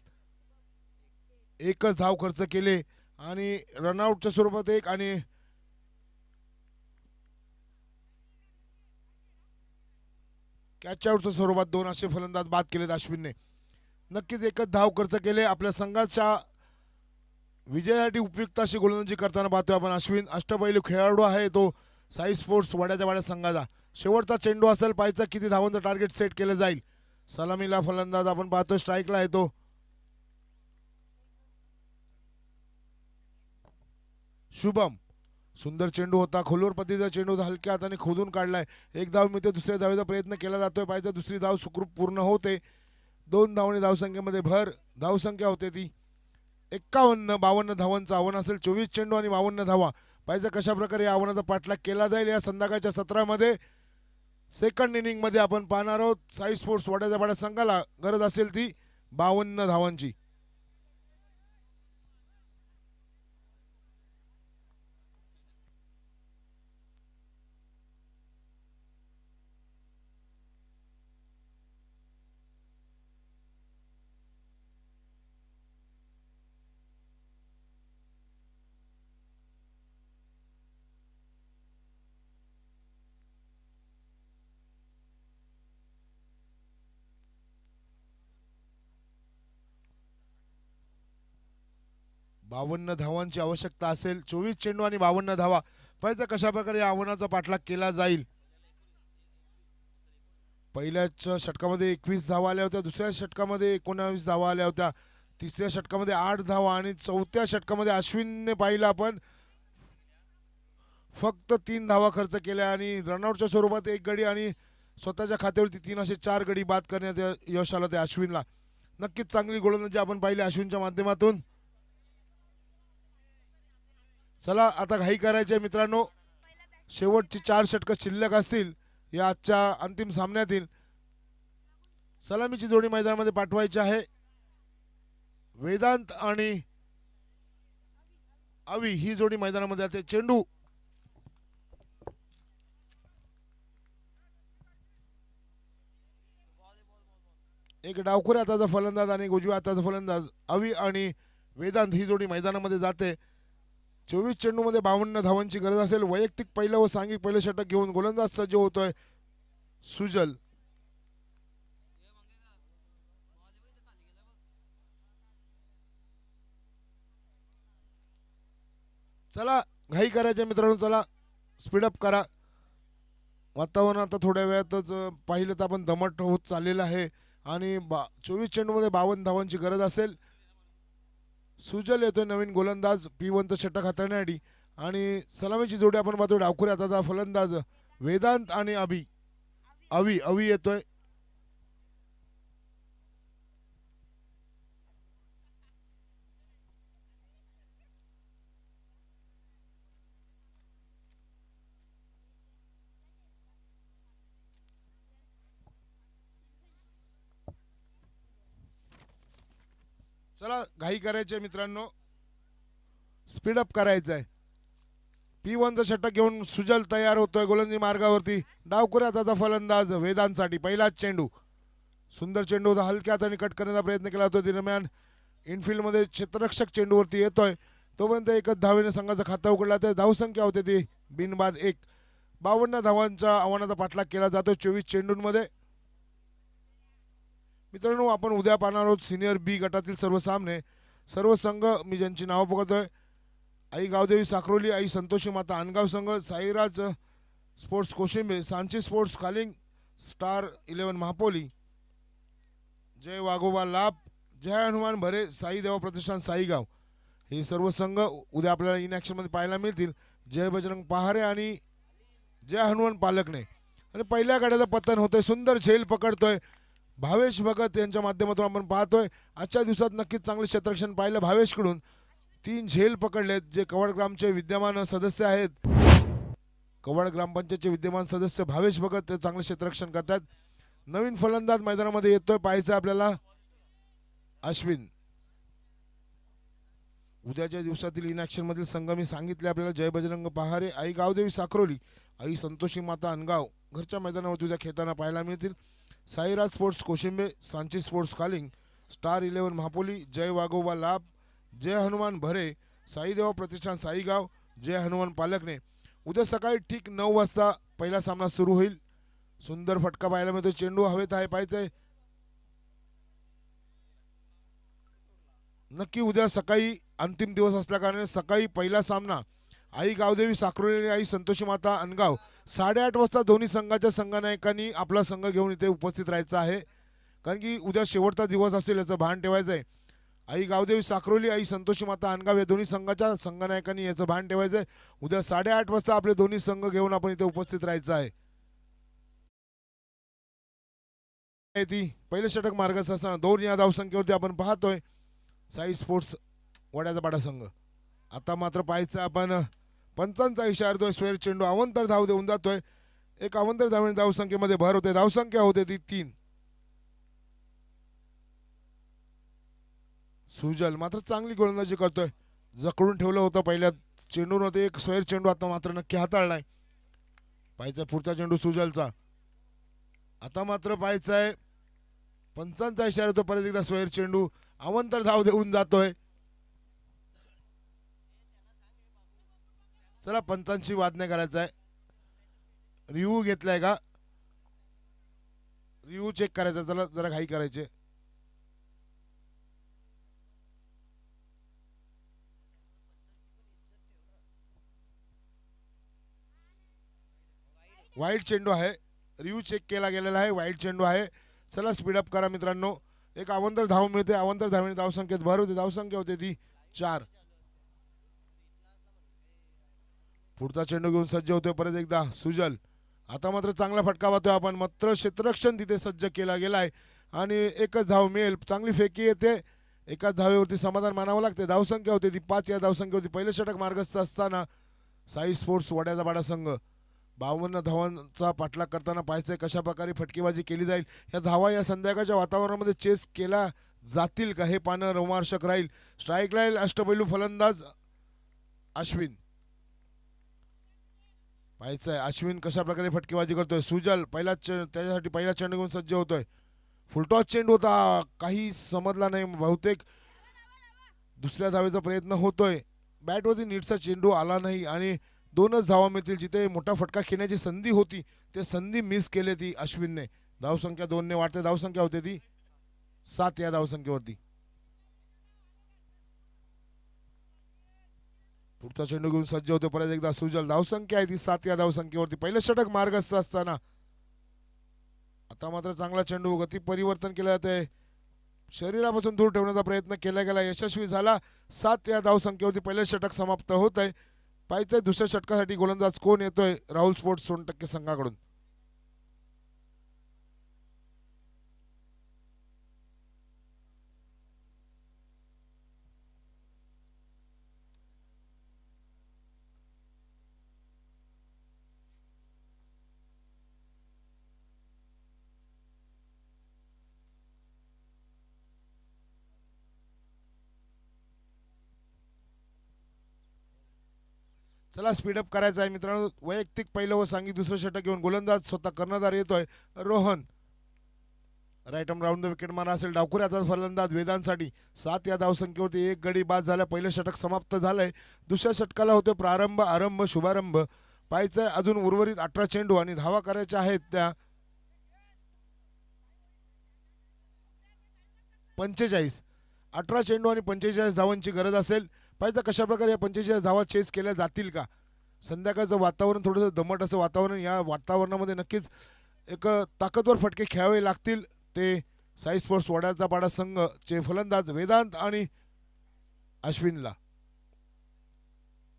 एकच धाव खर्च केले आणि रनआउटच्या स्वरूपात एक आणि कॅच आउटच्या स्वरूपात 2 असे फलंदाज बाद केलेत अश्विनने. नक्कीच एकच धाव खर्च केले. आपल्या संघाच्या विजयासाठी उपयुक्त अशी गोलंदाजी करताना पाहतोय आपण अश्विन. अष्टपैलू खेळाडू आहे तो साई स्पोर्ट्स वड्याच्या वाड्या संघाचा. शेवटचा चेंडू असेल. पाहायचा किती धावांचं टार्गेट सेट केलं जाईल. सलामीला फलंदाज आपण पाहतोय. स्ट्राईकला आहे तो शुभम. सुंदर चेंडू होता, खोलवर पद्धतीचा चेंडू होता, हलक्या हाताने खोदून काढलाय. एक धाव मिळते, दुसऱ्या धावेचा प्रयत्न केला जातोय, पाहिजे दुसरी धाव सुखरूप पूर्ण होते. 2 धावणे धावसंख्येमध्ये भर. धावसंख्या होते ती 51-52 धावांचं आव्हान असेल. 24 चेंडू आणि 52 धावा. पाहिजे कशा प्रकारे या आव्हानाचा पाठलाग केला जाईल या संध्याकाळच्या सत्रामध्ये. सेकंड इनिंगमध्ये आपण पाहणार आहोत. साई स्पोर्ट्स वड्याच्या पाड्या संघाला गरज असेल ती 52 धावांची. बावन्न धावांची आवश्यकता असेल. 24 चेंडू आणि 52 धावा. पाहिजे कशा प्रकारे या आव्हानाचा पाठलाग केला जाईल. पहिल्याच षटकामध्ये 21 धावा आल्या होत्या, दुसऱ्या षटकामध्ये 19 धावा आल्या होत्या, तिसऱ्या षटकामध्ये 8 धावा आणि चौथ्या षटकामध्ये अश्विनने पाहिलं आपण फक्त 3 धावा खर्च केल्या आणि रनआउटच्या स्वरूपात 1 गडी आणि स्वतःच्या खात्यावरती 3 असे 4 गडी बाद करण्यात यश आलं ते अश्विनला. नक्कीच चांगली गोलंदाजी आपण पाहिली अश्विनच्या माध्यमातून. चला आता घाई करायची आहे मित्रांनो. शेवटची 4 षटकं शिल्लक असतील या आजच्या अंतिम सामन्यातील. सलामीची जोडी मैदानामध्ये पाठवायची आहे. वेदांत आणि अवी ही जोडी मैदानामध्ये जाते. चेंडू एक डावखुऱ्या हाताचा फलंदाज आणि एक उजव्या हाताचा फलंदाज अवी आणि वेदांत ही जोडी मैदानामध्ये जाते. 24 चेंडूमध्ये 52 धावांची गरज असेल. वैयक्तिक पहिलं व सांघिक पहिलं षटक घेऊन गोलंदाज सज्ज होतोय सुजल. चला घाई करायचे मित्रांनो, चला स्पीडअप करा. वातावरण आता थोड्या वेळातच पाहिलं तर आपण दमट होत चाललेलं आहे आणि 24 चेंडूमध्ये 52 धावांची गरज असेल. सुजल येतोय नवीन गोलंदाज P1चं षटक हाताळण्यासाठी आणि सलामीची जोडी आपण पाहतो. डावखुऱ्या हाताचा फलंदाज वेदांत आणि अवी येतोय. चला घाई करायचे मित्रांनो, स्पीडअप करायचं आहे. P1चं षटक घेऊन सुजल तयार होतोय गोलंदाजी मार्गावरती. डावखुऱ्या हाताचा फलंदाज वेदांतसाठी पहिलाच चेंडू. सुंदर चेंडू होता, हलक्या हाताने कट करण्याचा प्रयत्न केला होता. दरम्यान इनफिल्डमध्ये क्षेत्ररक्षक चेंडूवरती येतोय. तोपर्यंत एकच धावेने संघाचं खातं उघडला. तर धावसंख्या होते ती बिनबाद 1. 52 धावांच्या आव्हानाचा पाठलाग केला जातो 24 चेंडूंमध्ये. मित्रांनो आपण उद्या पाहणार आहोत सिनियर बी गटातील सर्व सामने. सर्व संघ मी ज्यांची नावं बघतोय: आई गावदेवी साखरोली, आई संतोषी माता अनगाव संघ, Sairaj sports Koshimbe, Sanchi sports Kaling, star 11 Mahapoli, Jai Waghoba Labh, Jai Hanuman भरे, साई देवा प्रतिष्ठान साईगाव. हे सर्व संघ उद्या आपल्याला इन ॲक्शनमध्ये पाहायला मिळतील. जय बजरंग पहारे आणि जय हनुमान पालकने. आणि पहिल्या गाड्याचं पतन होतंय. सुंदर झेल पकडतोय भावेश भगत यांच्या माध्यमातून आपण पाहतोय. आजच्या दिवसात नक्कीच चांगले क्षेत्ररक्षण पाहिलं भावेशकडून. 3 झेल पकडलेत. जे कवड ग्रामचे विद्यमान सदस्य आहेत, कवड ग्रामपंचायतचे विद्यमान सदस्य भावेश भगत ते चांगले क्षेत्ररक्षण करतात. नवीन फलंदाज मैदानामध्ये येतोय, पाहायचं आपल्याला अश्विन. उद्याच्या दिवसातील इन ॲक्शन मधील संघ मी सांगितले आपल्याला: जय बजरंग पहारे, आई गावदेवी साखरोली, आई संतोषी माता अनगाव घरच्या मैदानावर उद्या खेळताना पाहायला मिळतील. Sairaj sports Koshimbe, Sanchi sports Kaling, star 11 Mahapoli, Jai Waghoba Labh, Jai Hanuman भरे, साई देवा प्रतिष्ठान साईगाव, जय हनुमान पालकने. उद्या सकाळी ठीक 9 वाजता पहिला सामना सुरू होईल. सुंदर फटका पाहायला मिळतो. चेंडू हवेत आहे, पाहायचंय नक्की. उद्या सकाळी अंतिम दिवस असल्याकारणाने सकाळी पहिला सामना आई गावदेवी साखरोली आणि आई संतोषी माता अनगाव 8:30 वाजता दोन्ही संघाच्या संघनायकांनी आपला संघ घेऊन इथे उपस्थित राहायचं आहे. कारण की उद्या शेवटचा दिवस असेल याचं भान ठेवायचं आहे. आई गावदेवी साखरोली, आई संतोषी माता अनगाव या दोन्ही संघाच्या संघनायकांनी याचं भान ठेवायचंय. उद्या 8:30 वाजता आपले दोन्ही संघ घेऊन आपण इथे उपस्थित राहायचं आहे. ती पहिले षटक मार्गस्थ असताना 2 या धावसंख्येवरती आपण पाहतोय साई स्पोर्ट्स वड्याचा पाडा संघ. आता मात्र पाहायचं आपण पंचांचा इशारा देतोय. स्वेर चेंडू अवंतर धाव देऊन जातोय. एक अवंतर धाव धावसंख्येमध्ये भर होते. धावसंख्या होते ती 3. सुजल मात्र चांगली गोलंदाजी करतोय. जकडून ठेवलं होतं पहिल्या चेंडूवरती एक स्वेर चेंडू, आता मात्र नक्की हाताळलाय. पाहायचा पुढचा चेंडू सुजलचा. आता मात्र पाहायचाय पंचांचा इशारा तो परत एकदा स्वेर चेंडू अवंतर धाव देऊन जातोय. चला पंचांची वाद नाही करायचा आहे. रिव्ह्यू घेतलाय का? रिव्ह्यू चेक करायचा. चला जरा घाई करायचे. वाईट चेंडू आहे. रिव्ह्यू चेक केला गेलेला आहे. वाईट चेंडू आहे. चला स्पीडअप करा मित्रांनो. एक अवंतर धाव मिळते. अवंतर धावणे धावसंख्येत भर होते. धावसंख्या होते ती 4. पुढचा चेंडू घेऊन सज्ज होतोय परत एकदा सुजल. आता मात्र चांगला फटका पाहतोय आपण. मात्र क्षेत्ररक्षण तिथे सज्ज केला गेलाय आणि एकच धाव मिळेल. चांगली फेकी येते. एकाच धावेवरती समाधान मानावं लागते. धावसंख्या होते ती 5. या धावसंख्येवरती पहिले षटक मार्गस्थ असताना साई स्पोर्ट्स वड्याचा पाडा संघ 52 धावांचा पाठलाग करताना पाहायचंय कशा प्रकारे फटकेबाजी केली जाईल. या धावा या संध्याकाळच्या वातावरणामध्ये चेस केला जातील का हे पाहणं रोमांचक राहील. स्ट्राईक राहील अष्टपैलू फलंदाज अश्विन. पाहायचंय अश्विन कशा प्रकारे फटकेबाजी करतोय. सुजल त्याच्यासाठी पहिला चेंडू घेऊन सज्ज होतोय. फुलटॉस चेंडू होता. काही समजला नाही. बहुतेक दुसऱ्या धावेचा प्रयत्न होतोय. बॅटवरती नीटचा चेंडू आला नाही आणि 2च धावा मिळतील. जिथे मोठा फटका खेळण्याची संधी होती ते संधी मिस केली ती अश्विनने. धावसंख्या 2 ने वाढते. धावसंख्या होते ती 7 या धावसंख्येवरती. पुढचा चेंडू घेऊन सज्ज होते परत एकदा सुजल. धावसंख्या आहे ती 7 या धावसंख्येवरती. पहिलं षटक मार्गस्थ असताना आता मात्र चांगला चेंडू गती परिवर्तन केलं जाते. शरीरापासून दूर ठेवण्याचा प्रयत्न केला गेला. यशस्वी झाला. 7 या धावसंख्येवरती पहिलं षटक समाप्त होत आहे. पाहायचंय दुसऱ्या षटकासाठी गोलंदाज कोण येतोय राहुल स्पोर्ट्स 60% संघाकडून. चला स्पीडअप करायचं आहे मित्रांनो. वैयक्तिक पहिलं व सांगी दुसरं षटक घेऊन गोलंदाज स्वतः कर्णधार येतोय Rohan. Right arm round the wicket मारा असेल. डावखुरी आता फलंदाज वेदांसाठी 7 या धावसंख्येवरती एक गडी बाद झाला. पहिलं षटक समाप्त झालंय. दुसऱ्या षटकाला होते प्रारंभ, आरंभ, शुभारंभ. पाहायचंय अजून उर्वरित 18 चेंडू आणि धावा करायच्या आहेत त्या 45. 18 चेंडू आणि 45 धावांची गरज असेल. पाहिजे कशा प्रकारे या 45 धावा चेस केल्या जातील का. संध्याकाळचं वातावरण थोडंसं दमट असं वातावरण. या वातावरणामध्ये नक्कीच एक ताकदवर फटके खेळावे लागतील. ते साई स्पोर्ट्स वड्याचा पाडा संघचे फलंदाज वेदांत आणि अश्विनला.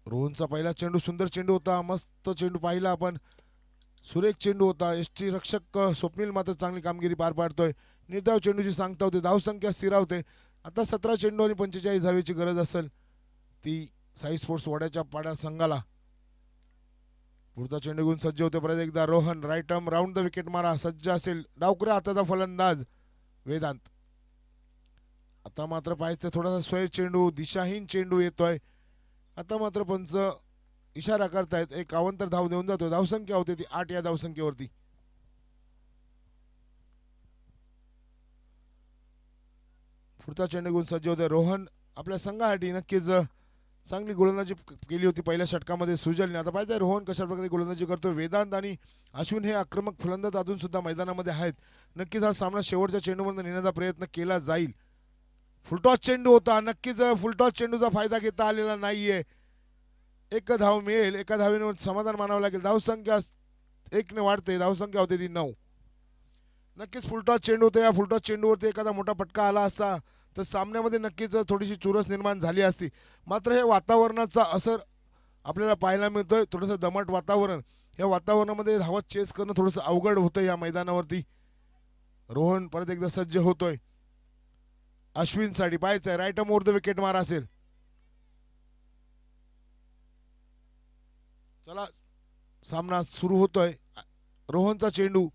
रोहनचा पहिला चेंडू सुंदर चेंडू होता. मस्त चेंडू पाहिला आपण. सुरेख चेंडू होता. यष्टी रक्षक स्वप्नील मात्र चांगली कामगिरी पार पाडतोय. निर्धाव चेंडूची सांगता होते. धावसंख्या स्थिरावते. आता 17 चेंडू आणि 45 धावेची गरज असेल ती साई स्पोर्ट्स वड्याच्या पाड्या संघाला. पुढचा चेंडू घेऊन सज्ज होते परत एकदा Rohan. Right arm round the wicket मारा सज्ज असेल. डावकुऱ्या हाताचा फलंदाज वेदांत. आता मात्र पाहायचं थोडासा स्वैर चेंडू दिशाहीन चेंडू येतोय. आता मात्र पंच इशारा करतायत. एक अवंतर धाव देऊन जातोय. धावसंख्या होते ती 8 या धावसंख्येवरती. पुढचा चेंडू घेऊन सज्ज होते रोहन. आपल्या संघासाठी नक्कीच चांगली गोलंदाजी केली होती पहिल्या षटकामध्ये सुजलने. आता पाहिजे रोहन कशा प्रकारे गोलंदाजी करतो. वेदांत आणि अश्विन हे आक्रमक फलंदाज अजून सुद्धा मैदानामध्ये आहेत. नक्कीच हा सामना शेवटच्या चेंडूमध्ये नेण्याचा प्रयत्न केला जाईल. फुलटॉस चेंडू होता. नक्कीच फुलटॉस चेंडूचा फायदा घेता आलेला नाहीये. एक धाव मिळेल. एका धावेवर समाधान मानावं लागेल. धावसंख्या 1 ने वाढते. धावसंख्या होते ती 9. नक्कीच फुलटॉस चेंडू होते. या फुलटॉस चेंडूवरती एखादा मोठा फटका आला असता तर सामन्यामध्ये नक्कीच थोडीशी चुरस निर्माण झाली असती. मात्र हे वातावरणाचा असर आपल्याला पाहायला मिळतोय. थोडंसं दमट वातावरण, या वातावरणामध्ये धावत चेस करणं थोडंसं अवघड होतं या मैदानावरती. रोहन परत एकदा सज्ज होतोय. अश्विनसाठी पाहायचं आहे right arm over the wicket मारा असेल. चला सामना सुरू होतोय. रोहनचा चेंडू,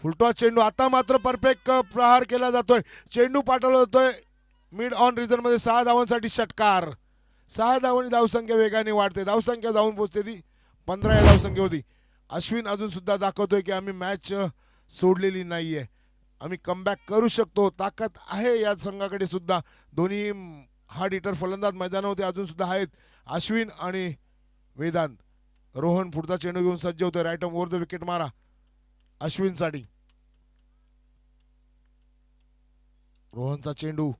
फुलटॉस चेंडू, आता मात्र परफेक्ट प्रहार केला जातोय. चेंडू पाठवला जातोय मिड ऑन रिझन मध्ये. 6 धावांसाठी षटकार. 6 धावांनी धावसंख्या वेगाने वाढते. धावसंख्या जाऊन पोहोचते ती 15 या धावसंख्येवरती. अश्विन अजून सुद्धा दाखवतोय की आम्ही मॅच सोडलेली नाहीये, आम्ही कमबॅक करू शकतो. ताकद आहे या संघाकडे सुद्धा. दोन्ही हार्ड हिटर फलंदाज मैदानावरती अजून सुद्धा आहेत, अश्विन आणि वेदांत. रोहन पुढचा चेंडू घेऊन सज्ज होतोय. Right arm over the wicket मारा अश्विनसाठी. रोहनचा चेंडू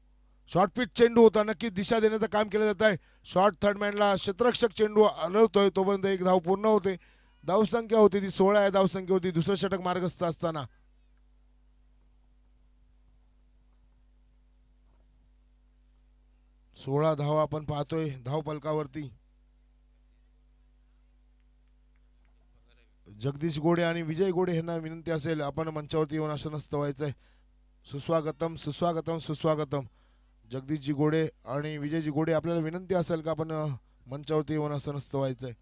शॉर्ट पिच चेंडू होता. नक्कीच दिशा देण्याचं काम केलं जात आहे. शॉर्ट थर्ड मॅनला क्षेत्ररक्षक चेंडू हलवतोय तोपर्यंत एक धाव पूर्ण होते. धावसंख्या होती ती 16 या धावसंख्येवरती दुसरं षटक मार्गस्थ असताना. सोळा धावा आपण पाहतोय धाव फलकावरती. जगदीश गोडे आणि विजय गोडे यांना विनंती असेल आपण मंचावरती येऊन आसनस्थ व्हायचंय. सुस्वागतम सुस्वागतम सुस्वागतम. जगदीशजी गोडे आणि विजयजी गोडे आपल्याला विनंती असेल का आपण मंचावरती येऊन आसनस्थ व्हायचंय.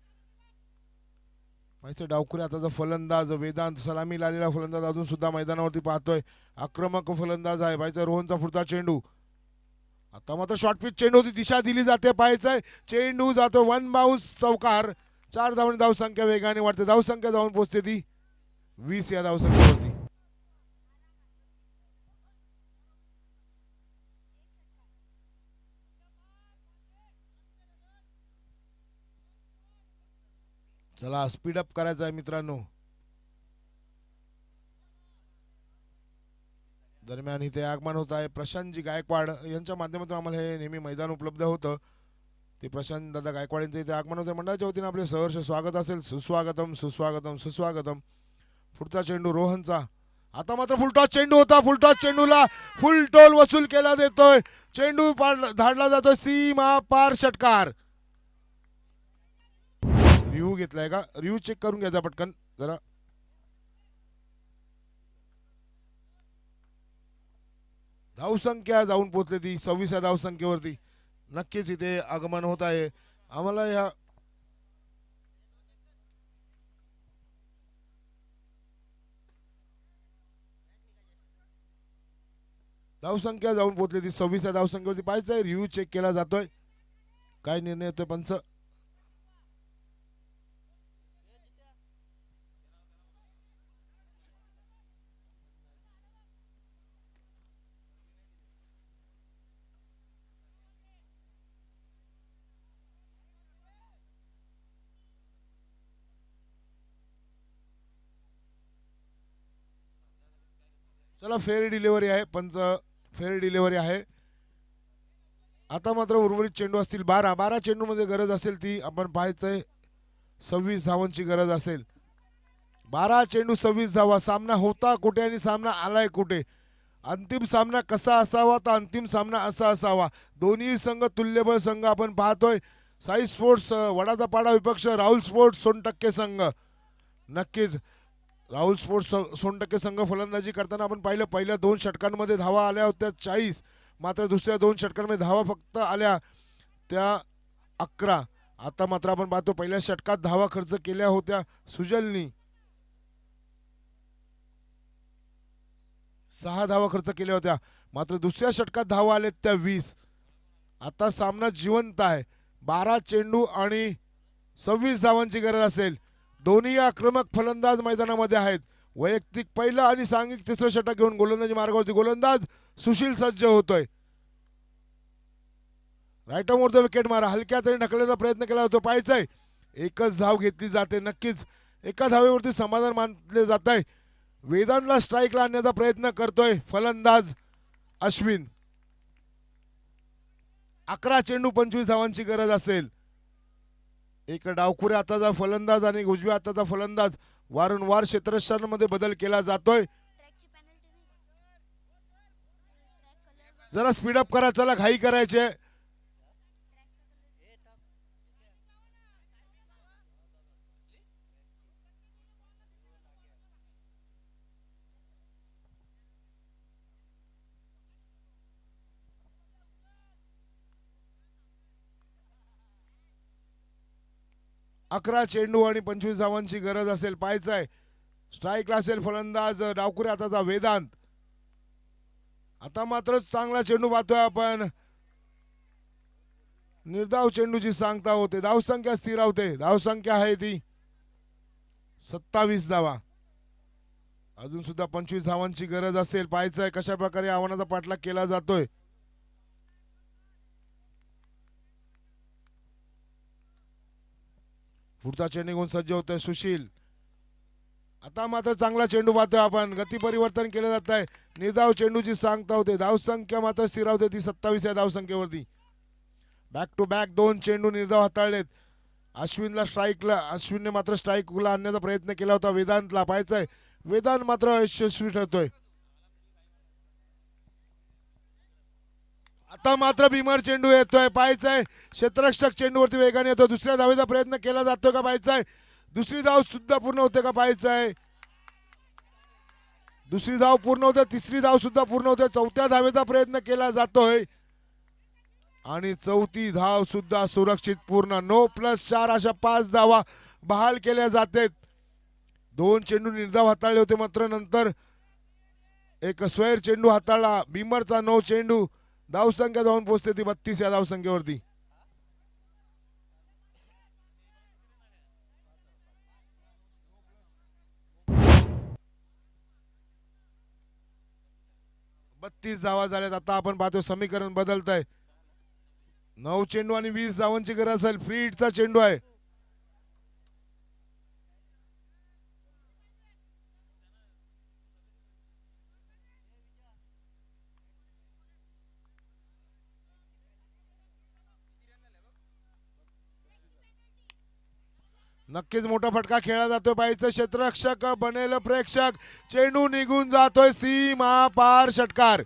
व्हायचं डावखुरे आताचा फलंदाज वेदांत, सलामी लालेला फलंदाज अजून सुद्धा मैदानावरती पाहतोय. आक्रमक फलंदाज आहे. व्हायचा रोहनचा पुढचा चेंडू. आता मात्र शॉर्ट पिच चेंडू होती, दिशा दिली जाते. पाहायचंय चेंडू जातो 1 बाउन्स चौकार. 4 धावांनी धावसंख्या वेगाने वाढते. धावसंख्या जाऊन पोहोचते ती 20 या धावसंख्येवरती. चला स्पीड अप करायचं आहे मित्रांनो. दरम्यान इथे आगमन होत आहे प्रशांतजी गायकवाड यांच्या माध्यमातून. आम्हाला हे नेहमी मैदान उपलब्ध होतं. ते प्रशांत दादा गायकवाड यांचं इथे आगमन होते. मंडळाच्या वतीने आपले सहर्ष स्वागत असेल. सुस्वागतम सुस्वागतम सुस्वागतम. पुढचा चेंडू रोहनचा. आता मात्र फुलटॉस चेंडू होता. फुलटॉस चेंडूला फुल टोल वसूल केला देतोय. चेंडू धाडला जातोय सीमा पार. षटकार. रिव्ह्यू घेतलाय का? रिव्ह्यू चेक करून घ्यायचा पटकन जरा. धावसंख्या जाऊन पोहोचली ती 26 या धावसंख्येवरती. नक्कीच इथे आगमन होत आहे आम्हाला. या धावसंख्या जाऊन पोहोचली ती 26 या धावसंख्येवरती. पाहायचंय रिव्ह्यू चेक केला जातोय. काय निर्णय येतोय पंच. चला फेअर डिलिव्हरी आहे पंच. फेअर डिलिव्हरी आहे. आता मात्र उर्वरित चेंडू असतील 12 चेंडूमध्ये गरज असेल ती आपण पाहायचंय. 26 धावांची गरज असेल. 12 चेंडू 26 धावा. सामना होता कुठे आणि सामना आलाय कुठे. अंतिम सामना कसा असावा तर अंतिम सामना असा असावा. दोन्ही संघ तुल्यबळ संघ आपण पाहतोय. साई स्पोर्ट्स वडाचा पाडा विपक्ष राहुल स्पोर्ट्स सोनटक्के संघ. नक्कीच राहुल स्पोर्ट्स सोनटक्के संघ फलंदाजी करताना आपण पाहिलं पहिल्या 2 षटकांमध्ये धावा आल्या होत्या 40. मात्र दुसऱ्या 2 षटकांमध्ये धावा फक्त आल्या त्या 11. आता मात्र आपण पाहतो पहिल्या षटकात धावा खर्च केल्या होत्या सुजलनी. 6 धावा खर्च केल्या होत्या. मात्र दुसऱ्या षटकात धावा आल्या त्या 20. आता सामना जिवंत आहे. 12 चेंडू आणि 26 धावांची गरज असेल. दोन्ही आक्रमक फलंदाज मैदानामध्ये आहेत. वैयक्तिक पहिलं आणि सांघिक तिसरं षटक घेऊन गोलंदाजी मार्गावरती गोलंदाज सुशील सज्ज होतोय. Right arm over the wicket मारा. हलक्या तरी ढकलण्याचा प्रयत्न केला होता. पाहायचंय एकच धाव घेतली जाते. नक्कीच एका धावेवरती समाधान मानले जात आहे. वेदांतला स्ट्राईकला आणण्याचा प्रयत्न करतोय फलंदाज अश्विन. 11 चेंडू 25 धावांची गरज असेल. एक डावखुरे हाताचा फलंदाज आणि उजव्या हाताचा फलंदाज वारंवार क्षेत्ररक्षणामध्ये बदल केला जातोय. जरा स्पीडअप करा, चला घाई करायचे. अकरा चेंडू आणि 25 धावांची गरज असेल. पाहायचं आहे स्ट्राईकला असेल फलंदाज डावखुरे हाताचा वेदांत. आता मात्र चांगला चेंडू पाहतोय आपण. निर्धाव चेंडूची सांगता होते. धावसंख्या स्थिर होते. धावसंख्या आहे ती 27 धावा. अजून सुद्धा 25 धावांची गरज असेल. पाहायचं आहे कशा प्रकारे आव्हानाचा पाठलाग केला जातोय. पुढचा चेंडू निघून सज्ज होतोय सुशील. आता मात्र चांगला चेंडू पाहतोय आपण. गती परिवर्तन केलं जात आहे. निर्धाव चेंडूची सांगता होते. धावसंख्या मात्र स्थिरावते ती 27 या धावसंख्येवरती. बॅक टू बॅक 2 चेंडू निर्धाव हाताळलेत. अश्विनने मात्र स्ट्राईकला आणण्याचा प्रयत्न केला होता वेदांतला. पाहायचंय वेदांत मात्र यशस्वी ठरतोय. आता मात्र भीमर चेंडू येतोय. पाहायचंय क्षेत्ररक्षक चेंडूवरती वेगाने येतो. दुसऱ्या धावेचा प्रयत्न केला जातोय का पाहायचंय. दुसरी धाव सुद्धा पूर्ण होते का पाहायचंय. दुसरी धाव पूर्ण होते. तिसरी धाव सुद्धा पूर्ण होते. चौथ्या धावेचा प्रयत्न केला जातोय आणि चौथी धाव सुद्धा सुरक्षित पूर्ण. 9+4 अशा 5 धावा बहाल केल्या जातात. 2 चेंडू निर्धाव हाताळले होते मात्र नंतर एक स्वैर चेंडू हाताळला. भीमरचा 9 चेंडू. धावसंख्या जाऊन पोहोचते ती 32 या धावसंख्येवरती. बत्तीस धावा झाल्यात. आता आपण पाहतो समीकरण बदलत आहे. 9 चेंडू आणि 20 धावांची गरज असेल. फ्री हिटचा चेंडू आहे. नक्कीच मोठा फटका खेळला जातोय. पाहायचं क्षेत्ररक्षक बनेल प्रेक्षक. चेंडू निघून जातोय सीमा पार. षटकार.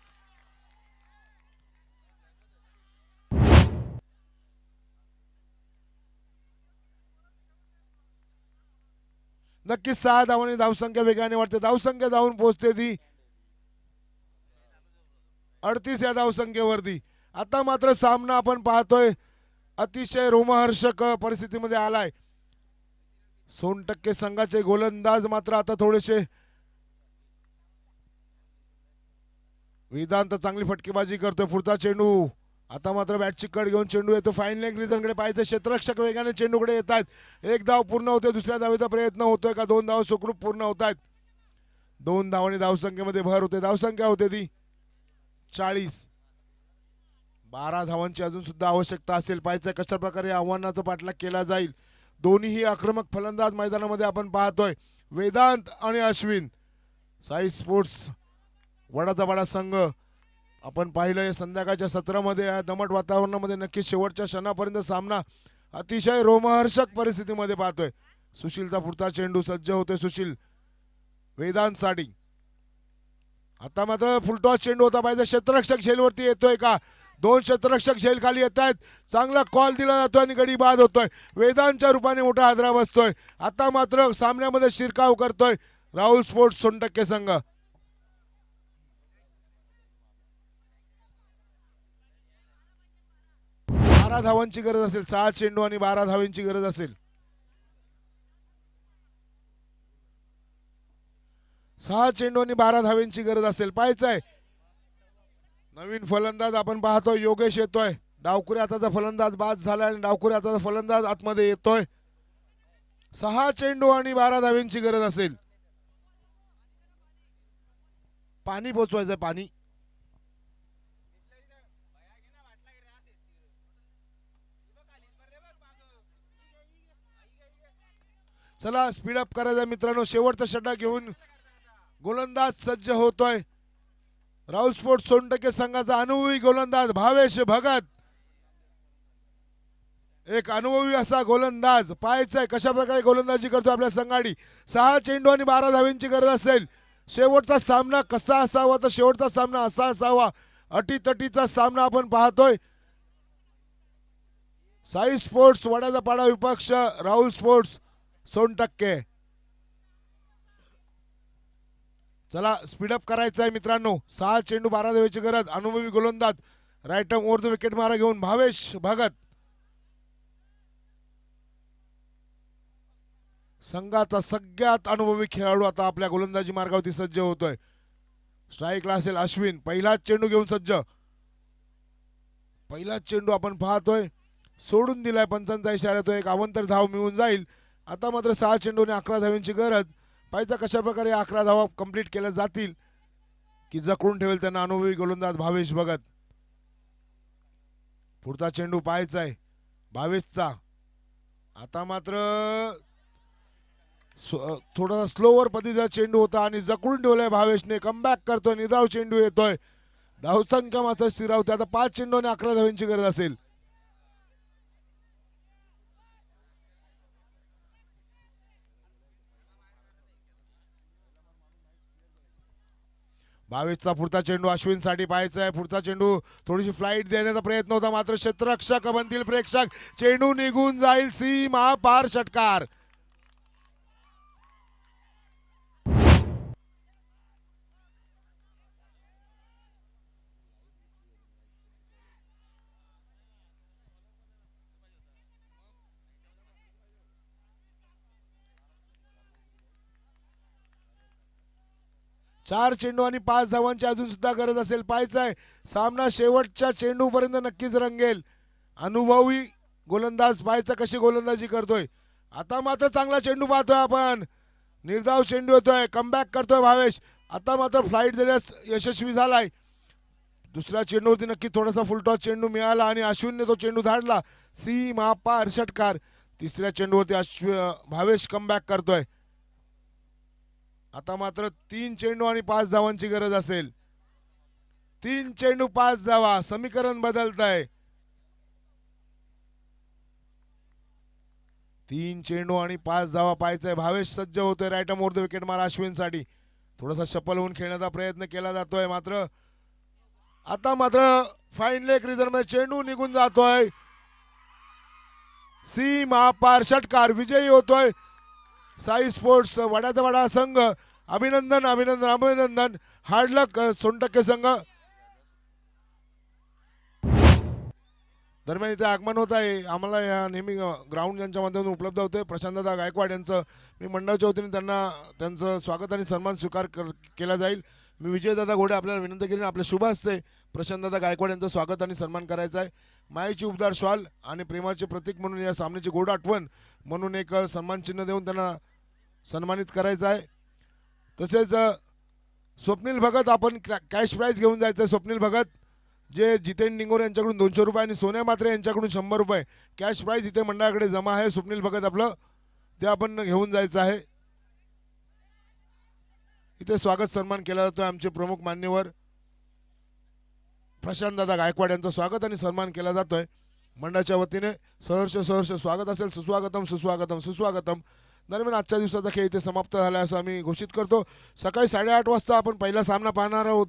नक्कीच 6 धावांनी धावसंख्या वेगाने वाढते. धावसंख्या जाऊन पोहोचते ती 38 या धावसंख्येवरती. आता मात्र सामना आपण पाहतोय अतिशय रोमहर्षक परिस्थितीमध्ये आलाय. सोनटक्के संघाचे गोलंदाज मात्र आता थोडेसे वेदांत चांगली फटकेबाजी करतोय. पुढचा चेंडू. आता मात्र बॅटची कड घेऊन चेंडू येतो फाईन लेग रिझनकडे. पाहायचं क्षेत्ररक्षक वेगाने चेंडूकडे येत आहेत. 1 धाव पूर्ण होते. दुसऱ्या धावेचा प्रयत्न होतोय का. 2 धाव सुखरूप पूर्ण होत आहेत. 2 धावांनी धावसंख्येमध्ये भर होते. धावसंख्या होते ती 40. 12 धावांची अजून सुद्धा आवश्यकता असेल. पाहायचं कशा प्रकारे आव्हानाचा पाठलाग केला जाईल. दोन्हीही आक्रमक फलंदाज मैदानामध्ये आपण पाहतोय. वेदांत आणि अश्विन. साई स्पोर्ट्स वडाचा वाडा संघ आपण पाहिलंय संध्याकाळच्या सत्रामध्ये या दमट वातावरणामध्ये नक्की शेवटच्या क्षणापर्यंत सामना अतिशय रोमहर्षक परिस्थितीमध्ये पाहतोय. सुशीलचा पुढचा चेंडू सज्ज होतोय. सुशील वेदांतसाठी. आता मात्र फुलटॉस चेंडू होता. पाहिजे क्षेत्ररक्षक झेलवरती येतोय का. 2 क्षेत्ररक्षक झेल खाली येत आहेत. चांगला कॉल दिला जातोय आणि गडी बाद होतोय. वेदांतच्या रूपाने मोठा हादरा बसतोय. आता मात्र सामन्यामध्ये शिरकाव करतोय राहुल स्पोर्ट्स सोनटक्के संघ. 12 धावांची गरज असेल. 6 चेंडू आणि 12 धावांची गरज असेल. 6 चेंडू आणि 12 धावांची गरज असेल. पाहायचंय नवीन फलंदाज आपण पाहतोय. योगेश येतोय. डावखुरे हाताचा फलंदाज बाद झालाय आणि डावखुरे हाताचा फलंदाज आतमध्ये येतोय. 6 चेंडू आणि 12 धावांची गरज असेल. पाणी पोचवायचंय. पाणी. चला स्पीडअप करायचं मित्रांनो. शेवटचा षटक घेऊन गोलंदाज सज्ज होतोय. राहुल स्पोर्ट्स सोनटक्के संघाचा अनुभवी गोलंदाज भावेश भगत. एक अनुभवी असा गोलंदाज. पाहायचंय कशा प्रकारे गोलंदाजी करतो आपल्या संघाडी. 6 चेंडू आणि 12 धावांची गरज असेल. शेवटचा सामना कसा असावा तर शेवटचा सामना असा असावा अटीतटीचा सामना आपण पाहतोय. साई स्पोर्ट्स वडाचा पाडा विपक्ष राहुल स्पोर्ट्स सोनटक्के. चला स्पीडअप करायचं आहे मित्रांनो. 6 चेंडू 12 धावेची गरज. अनुभवी गोलंदाज right arm over the wicket मारा घेऊन भावेश भगत. संघाचा सगळ्यात अनुभवी खेळाडू आता आपल्या गोलंदाजी मार्गावरती सज्ज होतोय. स्ट्राईकला असेल अश्विन. पहिलाच चेंडू घेऊन सज्ज. पहिलाच चेंडू आपण पाहतोय सोडून दिलाय. पंचांचा इशारा तो एक अवंतर धाव मिळून जाईल. आता मात्र 6 चेंडूने 11 धावांची गरज. पाहिजे कशा प्रकारे 11 धावा कंप्लीट केल्या जातील की जखडून ठेवेल त्यांना अनुभवी गोलंदाज भावेश भगत. पुढचा चेंडू पाहायचा आहे भावेशचा. आता मात्र थोडासा स्लोवर पद्धतीचा चेंडू होता आणि जखडून ठेवलाय भावेशने. कमबॅक करतोय. निधाव चेंडू येतोय. धावसंख्या मात्र स्थिरावते. आता 5 चेंडूने 11 धावांची गरज असेल. भावेशचा पुढचा चेंडू अश्विनसाठी पाहायचा आहे. पुढचा चेंडू थोडीशी फ्लाईट देण्याचा प्रयत्न होता मात्र क्षेत्ररक्षक बनतील प्रेक्षक. चेंडू निघून जाईल. सीमा पार षटकार. चार चेंडू आणि 5 धावांची अजून सुद्धा गरज असेल. पाहायचं आहे सामना शेवटच्या चेंडूपर्यंत नक्कीच रंगेल. अनुभवी गोलंदाज पाहायचा कशी गोलंदाजी करतोय. आता मात्र चांगला चेंडू पाहतोय आपण. निर्धाव चेंडू होतोय. कमबॅक करतोय भावेश. आता मात्र फ्लाईट देण्यास यशस्वी झालाय. दुसऱ्या चेंडूवरती नक्की थोडासा फुलटॉस चेंडू मिळाला आणि अश्विनने तो चेंडू धाडला. सीमा पार षटकार. तिसऱ्या चेंडूवरती भावेश कमबॅक करतोय. आता मात्र 3 चेंडू आणि 5 धावांची गरज असेल. 3 चेंडू 5 धावा. समीकरण बदलत आहे. 3 चेंडू आणि 5 धावा पाहायचंय. भावेश सज्ज होतोय. Right arm over the wicket मारा अश्विनसाठी. थोडासा शफल होऊन खेळण्याचा प्रयत्न केला जातोय मात्र आता मात्र फाईन लेग रिझन मध्ये चेंडू निघून जातोय. सीमा पार षटकार. विजयी होतोय साई स्पोर्ट्स वडाचा वडा संघ. अभिनंदन अभिनंदन अभिनंदन. हार्डलक सोनटक्के संघ. दरम्यान इथे आगमन होत आहे. आम्हाला या नेहमी ग्राउंड यांच्या माध्यमातून उपलब्ध होते. प्रशांतदा गायकवाड यांचं मी मंडळाच्या वतीने त्यांना त्यांचं स्वागत आणि सन्मान स्वीकार केला जाईल. मी विजयदादा घोडे आपल्याला विनंती केली आपल्या शुभ हस्ते प्रशांतदा गायकवाड यांचं स्वागत आणि सन्मान करायचा आहे. मायेची उबदार श्वाल आणि प्रेमाचे प्रतीक म्हणून या सामन्याची गोड आठवण म्हणून एक सन्मान चिन्ह देऊन त्यांना सन्मानित करायचं आहे. तसेच स्वप्नील भगत आपण कॅश प्राईज घेऊन जायचं. स्वप्नील भगत जे जितेन डिंगोरे यांच्याकडून 200 रुपये आणि सोन्या मात्रे यांच्याकडून 100 रुपये कॅश प्राईज इथे मंडळाकडे जमा आहे. स्वप्नील भगत आपलं ते आपण घेऊन जायचं आहे. इथे स्वागत सन्मान केला जातोय. आमचे प्रमुख मान्यवर प्रशांतदादा गायकवाड यांचं स्वागत आणि सन्मान केला जातोय मंडळाच्या वतीने. सहर्ष सहर्ष स्वागत असेल. सुस्वागतम सुस्वागतम सुस्वागतम. दरम्यान आजच्या दिवसाचा खेळ इथे समाप्त झाला असं आम्ही घोषित करतो. सकाळी 8:30 वाजता आपण पहिला सामना पाहणार आहोत.